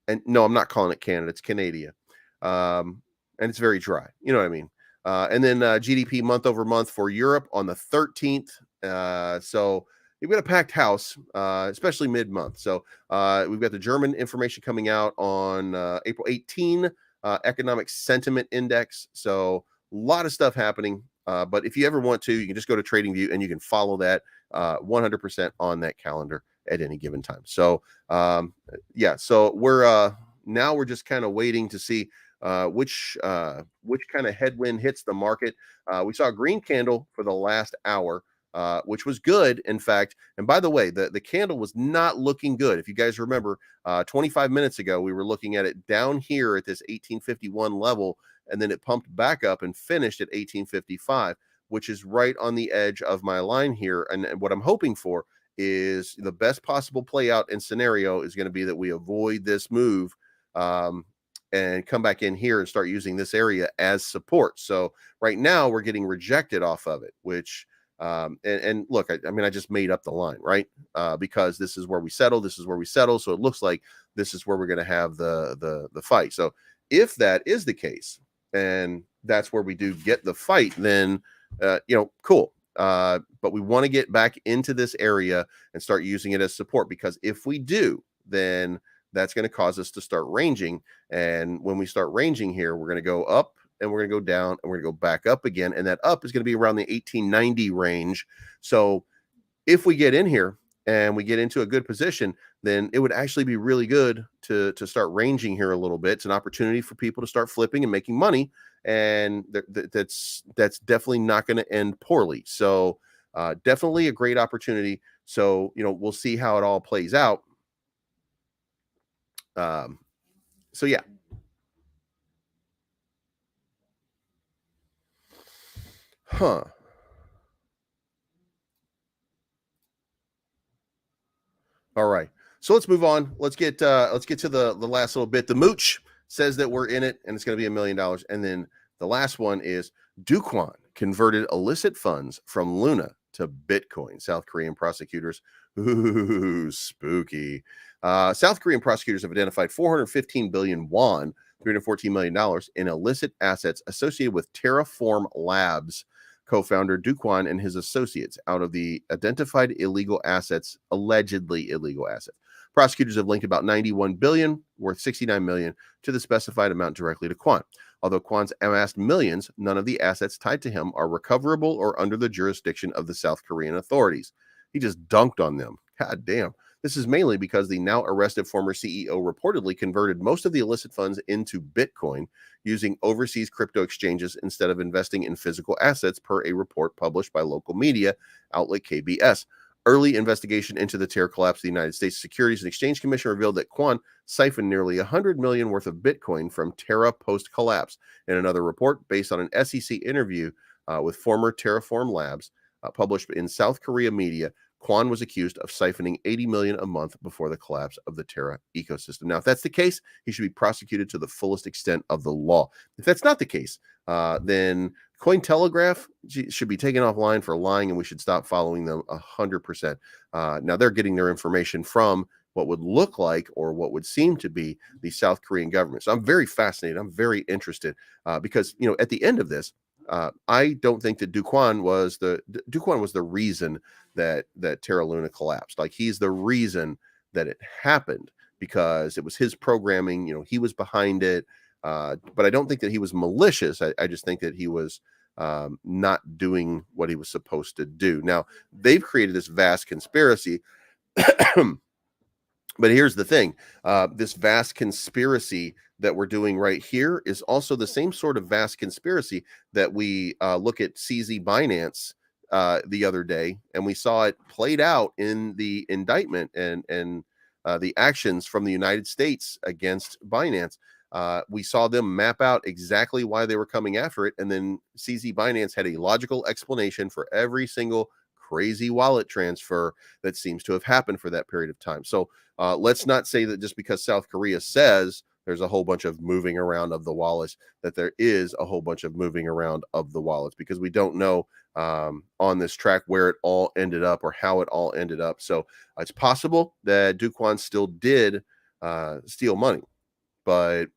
And no, I'm not calling it Canada. It's Canada. And it's very dry. You know what I mean? And then GDP month over month for Europe on the 13th. So you've got a packed house, especially mid-month. So we've got the German information coming out on April 18. economic sentiment index. So a lot of stuff happening. But if you ever want to, you can just go to TradingView and you can follow that 100% on that calendar at any given time. So yeah, so we're just kind of waiting to see which kind of headwind hits the market. We saw a green candle for the last hour, which was good, in fact. And by the way, the candle was not looking good. If you guys remember, 25 minutes ago, we were looking at it down here at this 1851 level, and then it pumped back up and finished at 1855, which is right on the edge of my line here. And what I'm hoping for is the best possible play out and scenario is going to be that we avoid this move and come back in here and start using this area as support. So right now we're getting rejected off of it, which and look, I mean, I just made up the line, right? Because this is where we settle. This is where we settle. So it looks like this is where we're going to have the fight. So if that is the case, and that's where we do get the fight, then cool. But we want to get back into this area and start using it as support, because if we do, then that's going to cause us to start ranging. And when we start ranging here, we're going to go up and we're going to go down and we're going to go back up again. And that up is going to be around the 1890 range. So if we get in here and we get into a good position, then it would actually be really good to start ranging here a little bit. It's an opportunity for people to start flipping and making money. And that's definitely not going to end poorly. So definitely a great opportunity. So, we'll see how it all plays out. So yeah. Huh. All right. So let's move on. Let's get to the last little bit. The mooch says that we're in it and it's going to be $1 million. And then the last one is Duquan converted illicit funds from Luna to Bitcoin. South Korean prosecutors. Ooh, spooky. South Korean prosecutors have identified 415 billion won, $314 million in illicit assets associated with Terraform Labs co-founder Duquan and his associates out of the identified allegedly illegal assets. Prosecutors have linked about 91 billion, worth 69 million, to the specified amount directly to Quan. Although Quan's amassed millions, none of the assets tied to him are recoverable or under the jurisdiction of the South Korean authorities. He just dunked on them. God damn. This is mainly because the now arrested former CEO reportedly converted most of the illicit funds into Bitcoin using overseas crypto exchanges instead of investing in physical assets, per a report published by local media outlet KBS. Early investigation into the Terra collapse of the United States Securities and Exchange Commission revealed that Quan siphoned nearly 100 million worth of Bitcoin from Terra post-collapse. In another report, based on an SEC interview with former Terraform Labs, published in South Korea media, Quan was accused of siphoning 80 million a month before the collapse of the Terra ecosystem. Now, if that's the case, he should be prosecuted to the fullest extent of the law. If that's not the case, then Cointelegraph should be taken offline for lying, and we should stop following them 100%. Now, they're getting their information from what would look like or what would seem to be the South Korean government. So I'm very fascinated. I'm very interested because, at the end of this, I don't think that Duquan was the reason that Terra Luna collapsed. Like, he's the reason that it happened because it was his programming. He was behind it. But I don't think that he was malicious. I just think that he was not doing what he was supposed to do. Now, they've created this vast conspiracy. But here's the thing. This vast conspiracy that we're doing right here is also the same sort of vast conspiracy that we look at CZ Binance the other day, and we saw it played out in the indictment and the actions from the United States against Binance. We saw them map out exactly why they were coming after it, and then CZ Binance had a logical explanation for every single crazy wallet transfer that seems to have happened for that period of time. So let's not say that just because South Korea says there's a whole bunch of moving around of the wallets, that there is a whole bunch of moving around of the wallets, because we don't know on this track where it all ended up or how it all ended up. So it's possible that Duquan still did steal money, but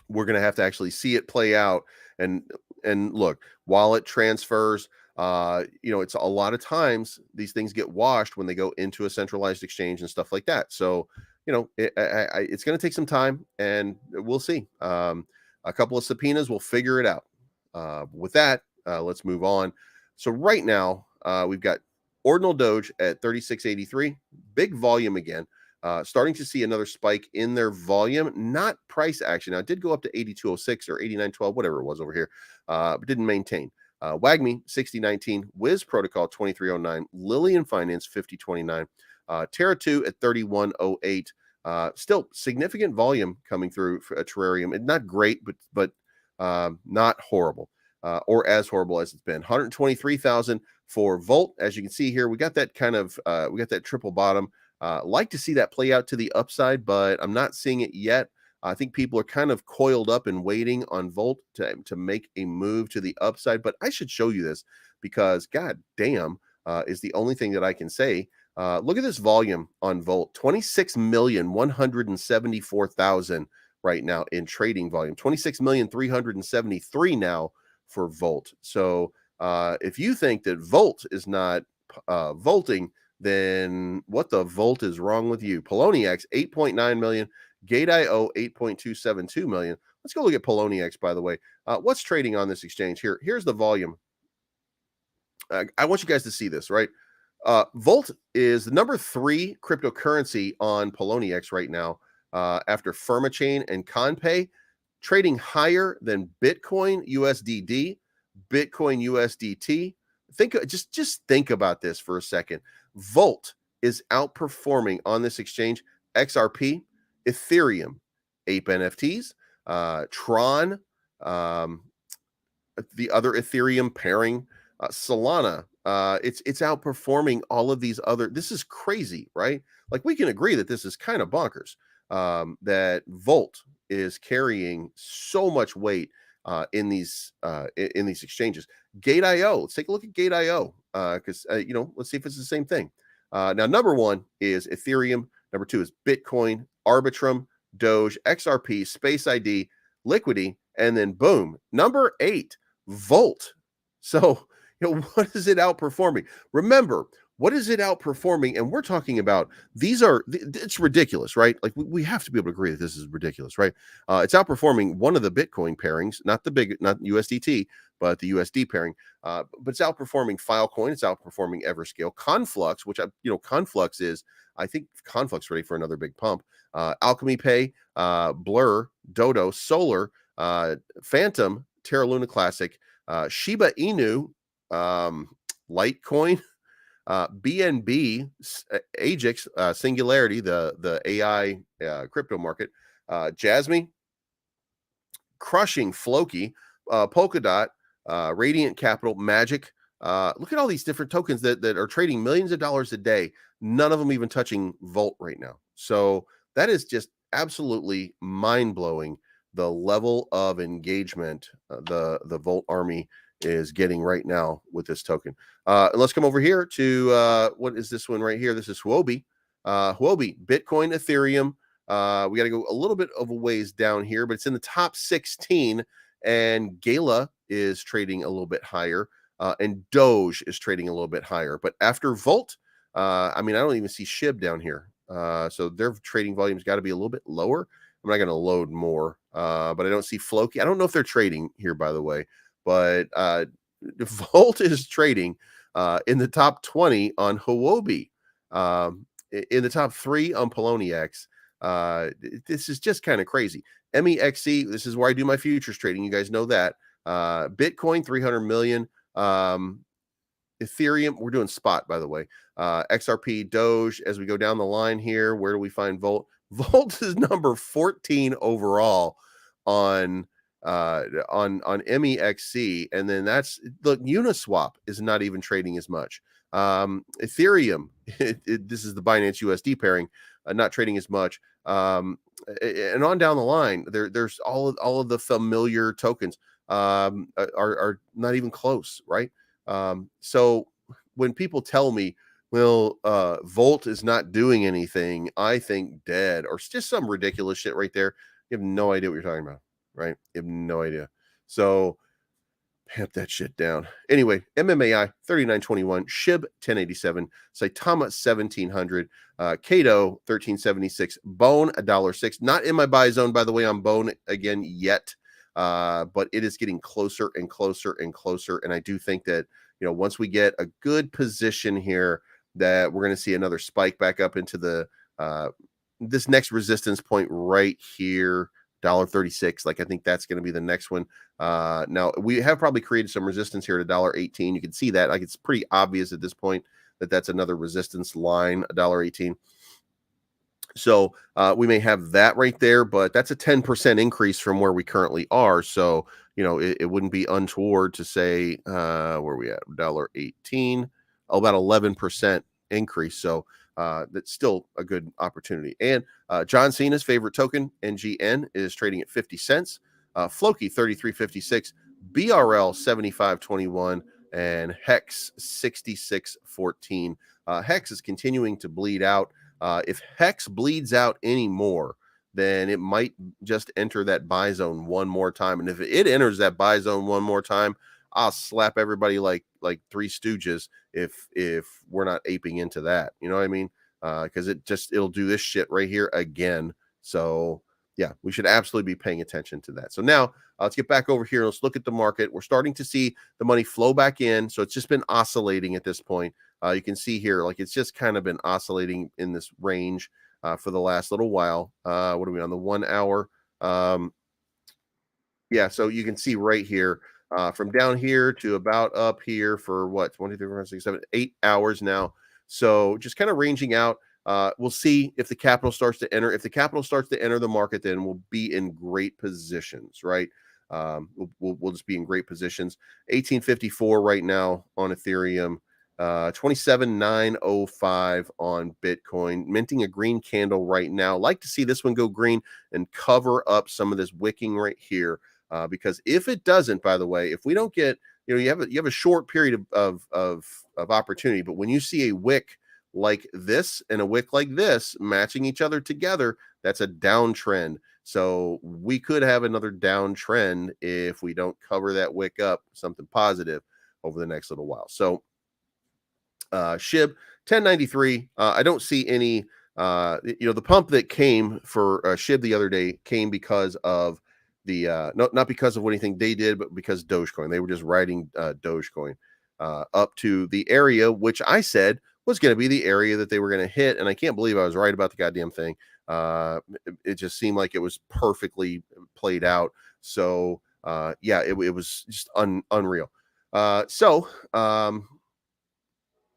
we're going to have to actually see it play out. And look, wallet transfers, it's a lot of times these things get washed when they go into a centralized exchange and stuff like that. So, it's going to take some time, and we'll see. A couple of subpoenas will figure it out. With that, let's move on. So right now, we've got Ordinal Doge at 36.83, big volume again. Starting to see another spike in their volume, not price action. Now, it did go up to 82.06 or 89.12, whatever it was over here, but didn't maintain. WAGMI 60.19, Wiz Protocol 23.09, Lillian Finance 50.29, Terra 2 at 31.08. Still significant volume coming through for a Terrarium. And not great, but not horrible, or as horrible as it's been. 123,000 for Volt. As you can see here, we got that kind of we got that triple bottom. Like to see that play out to the upside, but I'm not seeing it yet. I think people are kind of coiled up and waiting on Volt to make a move to the upside. But I should show you this because, god damn, is the only thing that I can say. Look at this volume on Volt, 26,174,000 right now in trading volume, 26,373 now for Volt. So if you think that Volt is not volting, then what the Volt is wrong with you? Poloniex, 8.9 million, Gate.io, 8.272 million. Let's go look at Poloniex, by the way. What's trading on this exchange here? Here's the volume. I want you guys to see this, right? Volt is the number 3 cryptocurrency on Poloniex right now, after Firmachain and Conpay, trading higher than Bitcoin USDD, Bitcoin USDT. Just think about this for a second. Volt is outperforming on this exchange XRP, Ethereum, Ape NFTs, Tron, the other Ethereum pairing, Solana. It's outperforming all of these other. This is crazy, right? Like, we can agree that this is kind of bonkers. That Volt is carrying so much weight in these exchanges. Gate.io. Let's take a look at Gate.io because let's see if it's the same thing. Now, number 1 is Ethereum. Number 2 is Bitcoin, Arbitrum, Doge, XRP, Space ID, Liquidity, and then boom, number 8, Volt. So, what is it outperforming? Remember, what is it outperforming? And we're talking about it's ridiculous, right? Like, we have to be able to agree that this is ridiculous, right? It's outperforming one of the Bitcoin pairings, not USDT, but the USD pairing. But it's outperforming Filecoin. It's outperforming Everscale. Conflux, which Conflux is, I think Conflux ready for another big pump. Alchemy Pay, Blur, Dodo, Solar, Phantom, Terra Luna Classic, Shiba Inu, Litecoin, BNB, Ajax, Singularity, the AI crypto market, Jasmy, crushing Floki, Polkadot, Radiant Capital, Magic. Look at all these different tokens that are trading millions of dollars a day. None of them even touching Volt right now. So that is just absolutely mind-blowing, the level of engagement the Volt army is getting right now with this token. Let's come over here to what is this one right here? This is Huobi. Huobi, Bitcoin, Ethereum. We got to go a little bit of a ways down here, but it's in the top 16. And Gala is trading a little bit higher, and Doge is trading a little bit higher. But after Volt, I don't even see SHIB down here. So their trading volume's got to be a little bit lower. I'm not going to load more, but I don't see Floki. I don't know if they're trading here, by the way. But Volt is trading in the top 20 on Huobi, in the top 3 on Poloniex. This is just kind of crazy. MEXC, this is where I do my futures trading. You guys know that. Bitcoin, 300 million. Ethereum, we're doing spot, by the way. XRP, Doge, as we go down the line here, where do we find Volt? Volt is number 14 overall on MEXC, and then Uniswap is not even trading as much. Ethereum, this is the Binance USD pairing, not trading as much. And on down the line, there's all of the familiar tokens are not even close, right? So when people tell me, well, Volt is not doing anything, I think dead, or it's just some ridiculous shit right there. You have no idea what you're talking about. Right? You have no idea. So Tamp that shit down. Anyway, MMAI 39.21, SHIB 10.87, Saitama 1700, Kato 13.76, Bone $1.06. Not in my buy zone, by the way, on Bone again yet, but it is getting closer and closer and closer. And I do think that, you know, once we get a good position here, that we're going to see another spike back up into the this next resistance point right here. $1.36. Like, I think that's going to be the next one. Now we have probably created some resistance here at $1.18. You can see that, like, it's pretty obvious at this point that that's another resistance line, $1.18. So we may have that right there, but that's a 10% increase from where we currently are. So, you know, it wouldn't be untoward to say, where are we at? $1.18, about 11% increase. So that's still a good opportunity. And John Cena's favorite token, NGN, is trading at 50 cents. Floki 33.56, BRL 75.21, and Hex 66.14. Hex is continuing to bleed out. If Hex bleeds out anymore, then it might just enter that buy zone one more time. And if it enters that buy zone one more time, I'll slap everybody like Three Stooges if we're not aping into that. You know what I mean? Because it'll do this shit right here again. So yeah, we should absolutely be paying attention to that. So now let's get back over here. Let's look at the market. We're starting to see the money flow back in. So it's just been oscillating at this point. You can see here, like, it's just kind of been oscillating in this range for the last little while. What are we on the 1 hour? Yeah, so you can see right here from down here to about up here for what, 1, 2, 3, 4, 5, 6, 7, 8 hours now. So just kind of ranging out. We'll see if the capital starts to enter. If the capital starts to enter the market, then we'll be in great positions, right? We'll just be in great positions. 1854 right now on Ethereum. 27,905 on Bitcoin, minting a green candle right now. Like to see this one go green and cover up some of this wicking right here, because if it doesn't, by the way, if we don't get, you know, you have a short period of opportunity, but when you see a wick like this and a wick like this matching each other together, that's a downtrend. So we could have another downtrend if we don't cover that wick up, something positive over the next little while. So SHIB 1093. I don't see any, the pump that came for SHIB the other day came because of the, not because of anything they did, but because Dogecoin. They were just riding Dogecoin up to the area, which I said was going to be the area that they were going to hit. And I can't believe I was right about the goddamn thing. It just seemed like it was perfectly played out. So yeah, it was just unreal.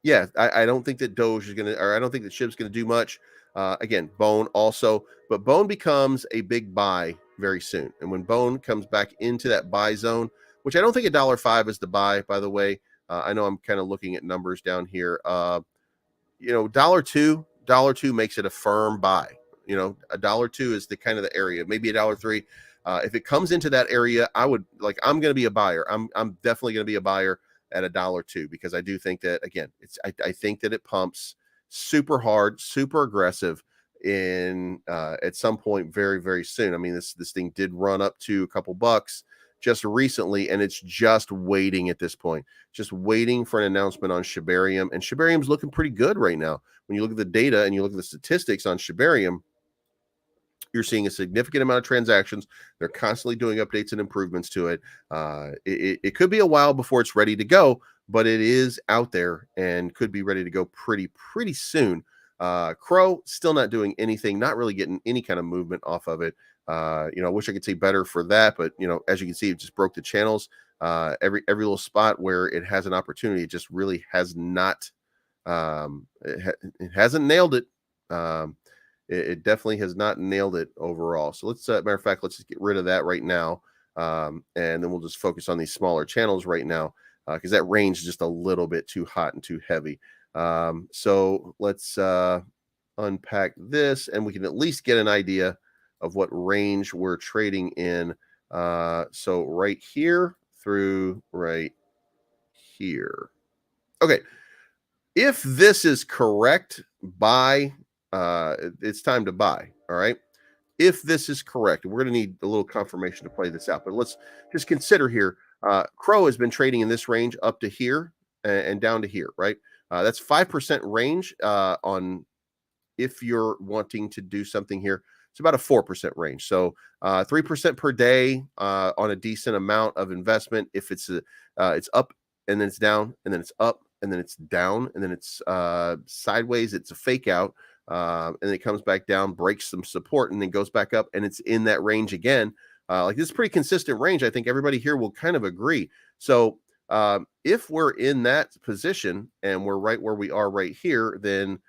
Yeah, I don't think that Doge is going to, or I don't think that SHIB's going to do much. Again, Bone also, but Bone becomes a big buy very soon. And when Bone comes back into that buy zone, which I don't think $1.05 is the buy, by the way. I know I'm kind of looking at numbers down here. $1.02 makes it a firm buy. You know, $1.02 is the kind of the area, maybe $1.03. If it comes into that area, I'm going to be a buyer. I'm definitely going to be a buyer at $1.02, because I do think that, again, I think that it pumps super hard, super aggressive in at some point very, very soon. I mean, this thing did run up to a couple bucks just recently, and it's just waiting at this point, just waiting for an announcement on Shibarium. And Shibarium's looking pretty good right now. When you look at the data and you look at the statistics on Shibarium, you're seeing a significant amount of transactions. They're constantly doing updates and improvements to it. It could be a while before it's ready to go, but it is out there and could be ready to go pretty soon. Crow still not doing anything, not really getting any kind of movement off of it. I wish I could say better for that, but as you can see, it just broke the channels. Every little spot where it has an opportunity, it just really has not. It hasn't nailed it. It definitely has not nailed it overall. So let's, matter of fact, let's just get rid of that right now. And then we'll just focus on these smaller channels right now, because that range is just a little bit too hot and too heavy. So let's unpack this, and we can at least get an idea of what range we're trading in. So right here through right here. Okay. If this is correct, buy. It's time to buy. All right. If this is correct, we're going to need a little confirmation to play this out, but let's just consider here. Crow has been trading in this range up to here and down to here, right? That's 5% range on if you're wanting to do something here. It's about a 4% range. So 3% per day on a decent amount of investment. If it's up and then it's down and then it's up and then it's down and then it's sideways, it's a fake out. And then it comes back down, breaks some support, and then goes back up, and it's in that range again. Like this is pretty consistent range. I think everybody here will kind of agree. So if we're in that position and we're right where we are right here, then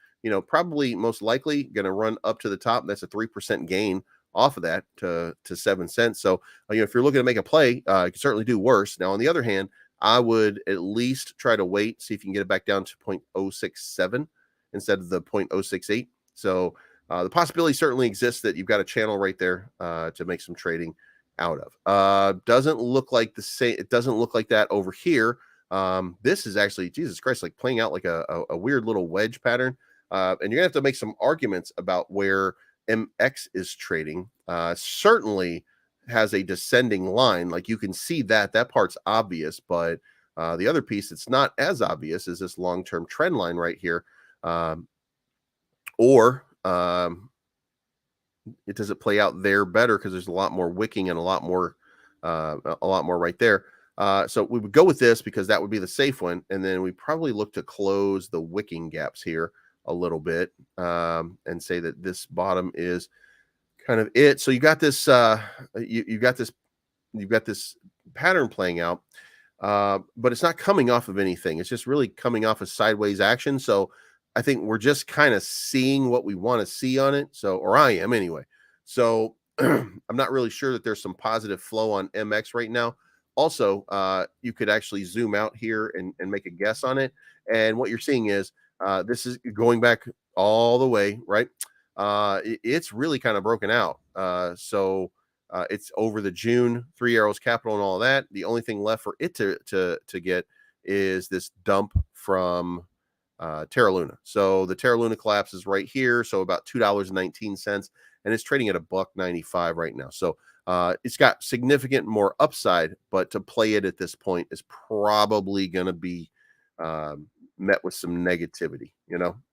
probably most likely going to run up to the top. That's a 3% gain off of that to 7 cents. So if you're looking to make a play, you can certainly do worse. Now on the other hand, I would at least try to wait, see if you can get it back down to 0.067 instead of the 0.068. So the possibility certainly exists that you've got a channel right there to make some trading out of. Doesn't look like the same. It doesn't look like that over here. This is actually, Jesus Christ, like playing out like a weird little wedge pattern. And you're gonna have to make some arguments about where MX is trading. Certainly has a descending line. Like you can see that part's obvious, but the other piece that's not as obvious is this long-term trend line right here. Or it doesn't play out there better because there's a lot more wicking and a lot more right there. So we would go with this because that would be the safe one, and then we probably look to close the wicking gaps here a little bit and say that this bottom is kind of it. So you got this you've got this pattern playing out, but it's not coming off of anything. It's just really coming off of sideways action. So I think we're just kind of seeing what we want to see on it. So, or I am anyway. So I'm not really sure that there's some positive flow on MX right now. Also, you could actually zoom out here and make a guess on it. And what you're seeing is this is going back all the way, right? It's really kind of broken out. So it's over the June 3 arrows capital and all of that. The only thing left for it to get is this dump from Terra Luna. So the Terra Luna collapse is right here. So about $2.19, and it's trading at $1.95 right now. So it's got significant more upside, but to play it at this point is probably going to be met with some negativity.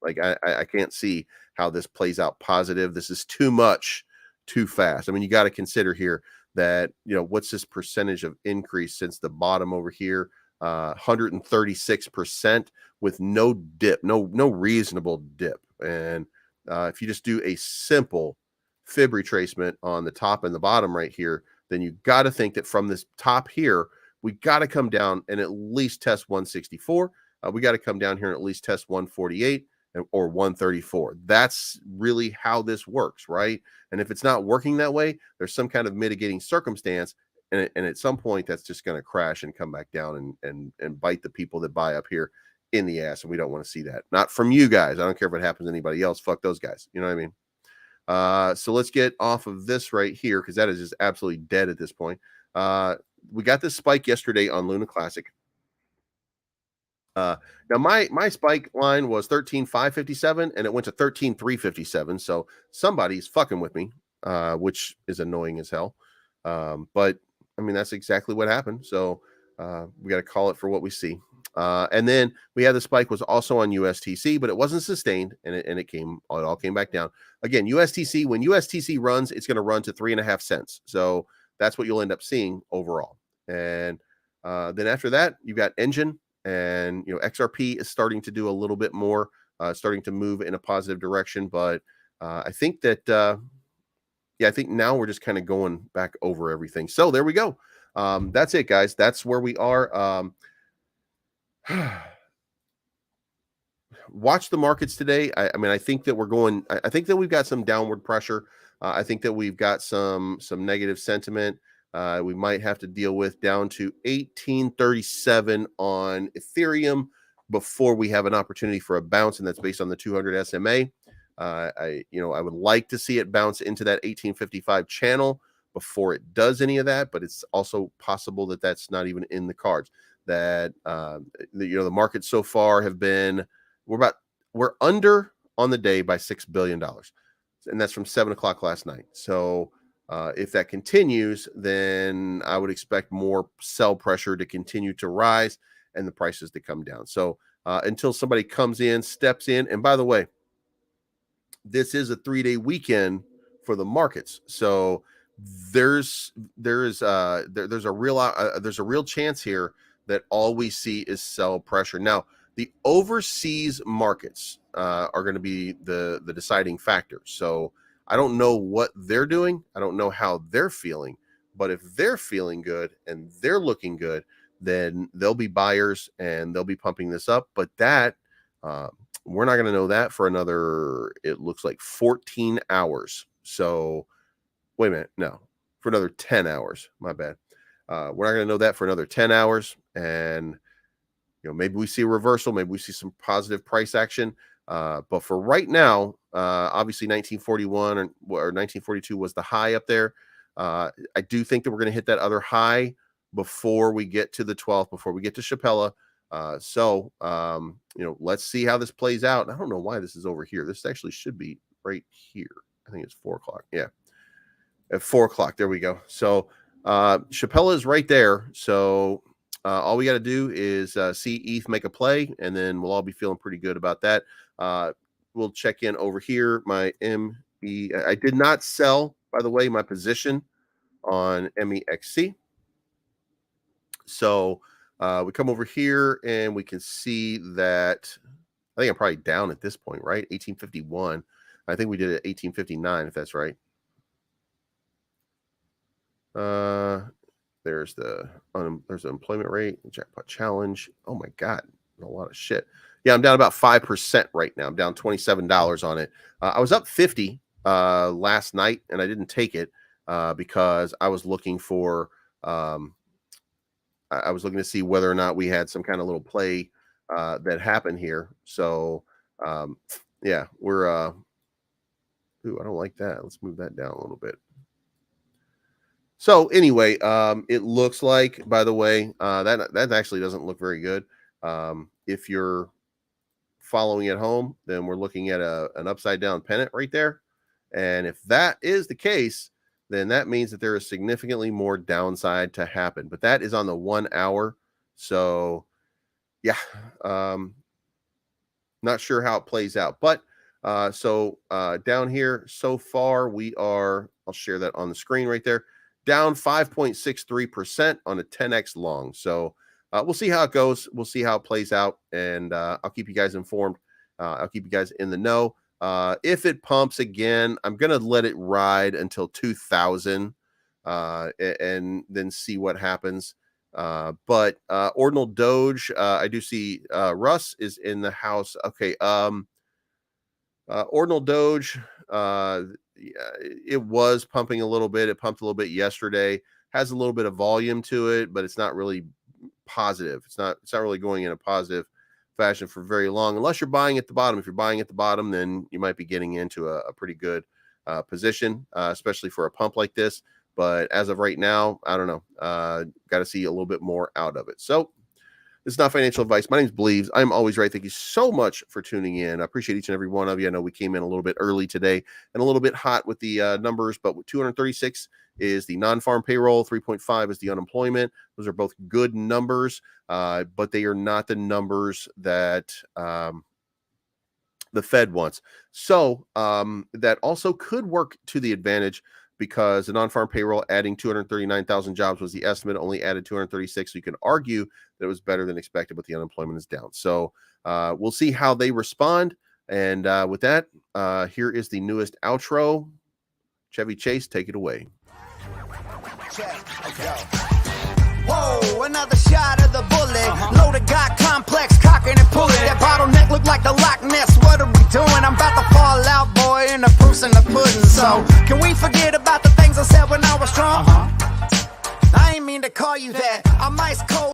Like I can't see how this plays out positive. This is too much, too fast. I mean, you got to consider here that, what's this percentage of increase since the bottom over here? 136% with no dip, no reasonable dip. And if you just do a simple fib retracement on the top and the bottom right here, then you got to think that from this top here, we got to come down and at least test 164. We got to come down here and at least test 148 or 134. That's really how this works, right? And if it's not working that way, there's some kind of mitigating circumstance. And at some point, that's just going to crash and come back down and bite the people that buy up here in the ass. And we don't want to see that. Not from you guys. I don't care if it happens to anybody else. Fuck those guys. You know what I mean? So let's get off of this right here because that is just absolutely dead at this point. We got this spike yesterday on Luna Classic. Now my spike line was 13,557 and it went to 13,357. So somebody's fucking with me, which is annoying as hell. But I mean, that's exactly what happened. So we got to call it for what we see. And then we had the spike was also on USTC, but it wasn't sustained, and it all came back down. Again, USTC, when USTC runs, it's going to run to 3.5 cents. So that's what you'll end up seeing overall. And then after that, you've got Engine, and XRP is starting to do a little bit more, starting to move in a positive direction. But I think that I think now we're just kind of going back over everything. So there we go. That's it, guys. That's where we are. Watch the markets today. I mean, I think that I think that we've got some downward pressure. I think that we've got some negative sentiment. We might have to deal with down to 1837 on Ethereum before we have an opportunity for a bounce, and that's based on the 200 SMA. I would like to see it bounce into that 1855 channel before it does any of that, but it's also possible that that's not even in the cards. That the markets so far have been we're under on the day by $6 billion, and that's from 7 o'clock last night. So If that continues, then I would expect more sell pressure to continue to rise and the prices to come down. So until somebody comes in, steps in, and by the way, this is a 3-day weekend for the markets, so there's a real chance here that all we see is sell pressure. Now, the overseas markets are going to be the deciding factor. So I don't know what they're doing. I don't know how they're feeling. But if they're feeling good and they're looking good, then they'll be buyers and they'll be pumping this up. But that we're not going to know that for another, it looks like 14 hours. So wait a minute. No, for another 10 hours. My bad. We're not going to know that for another 10 hours. And, maybe we see a reversal. Maybe we see some positive price action. But for right now, obviously 1941 or 1942 was the high up there. I do think that we're going to hit that other high before we get to the 12th, before we get to Chapella. So let's see how this plays out. I don't know why this is over here. This actually should be right here. I think it's 4 o'clock. Yeah. At 4 o'clock. There we go. So Chapella is right there. So all we got to do is see ETH make a play, and then we'll all be feeling pretty good about that. We'll check in over here. My ME, I did not sell, by the way, my position on MEXC. So we come over here and we can see that I think I'm probably down at this point, right? 1851. I think we did it at 1859, if that's right. There's the employment rate, jackpot challenge. Oh my God, a lot of shit. Yeah, I'm down about 5% right now. I'm down $27 on it. I was up 50 last night, and I didn't take it because I was looking for. I was looking to see whether or not we had some kind of little play that happened here. So yeah, we're. Ooh, I don't like that. Let's move that down a little bit. So anyway, it looks like, by the way, that actually doesn't look very good. If you're following at home, then we're looking at an upside down pennant right there. And if that is the case, then that means that there is significantly more downside to happen. But that is on the 1 hour. So yeah, not sure how it plays out. But so down here so far, we are, I'll share that on the screen right there, down 5.63% on a 10x long. So we'll see how it goes. We'll see how it plays out, and I'll keep you guys informed. I'll keep you guys in the know. If it pumps again, I'm going to let it ride until 2000 and then see what happens. But Ordinal Doge, I do see Russ is in the house. Okay. Ordinal Doge, it was pumping a little bit. It pumped a little bit yesterday. Has a little bit of volume to it, but it's not really positive. It's not really going in a positive fashion for very long, unless you're buying at the bottom. If you're buying at the bottom, then you might be getting into a pretty good position, especially for a pump like this. But as of right now, I don't know. Got to see a little bit more out of it. So this is not financial advice. My name is Bleeves. I'm always right. Thank you so much for tuning in. I appreciate each and every one of you. I know we came in a little bit early today and a little bit hot with the numbers, but 236 is the non-farm payroll, 3.5 is the unemployment. Those are both good numbers, but they are not the numbers that the Fed wants. So that also could work to the advantage, because the non-farm payroll adding 239,000 jobs was the estimate, only added 236. So you can argue that it was better than expected, but the unemployment is down. So we'll see how they respond. And with that, here is the newest outro. Chevy Chase, take it away.
Whoa, another shot of the bullet. Loaded, got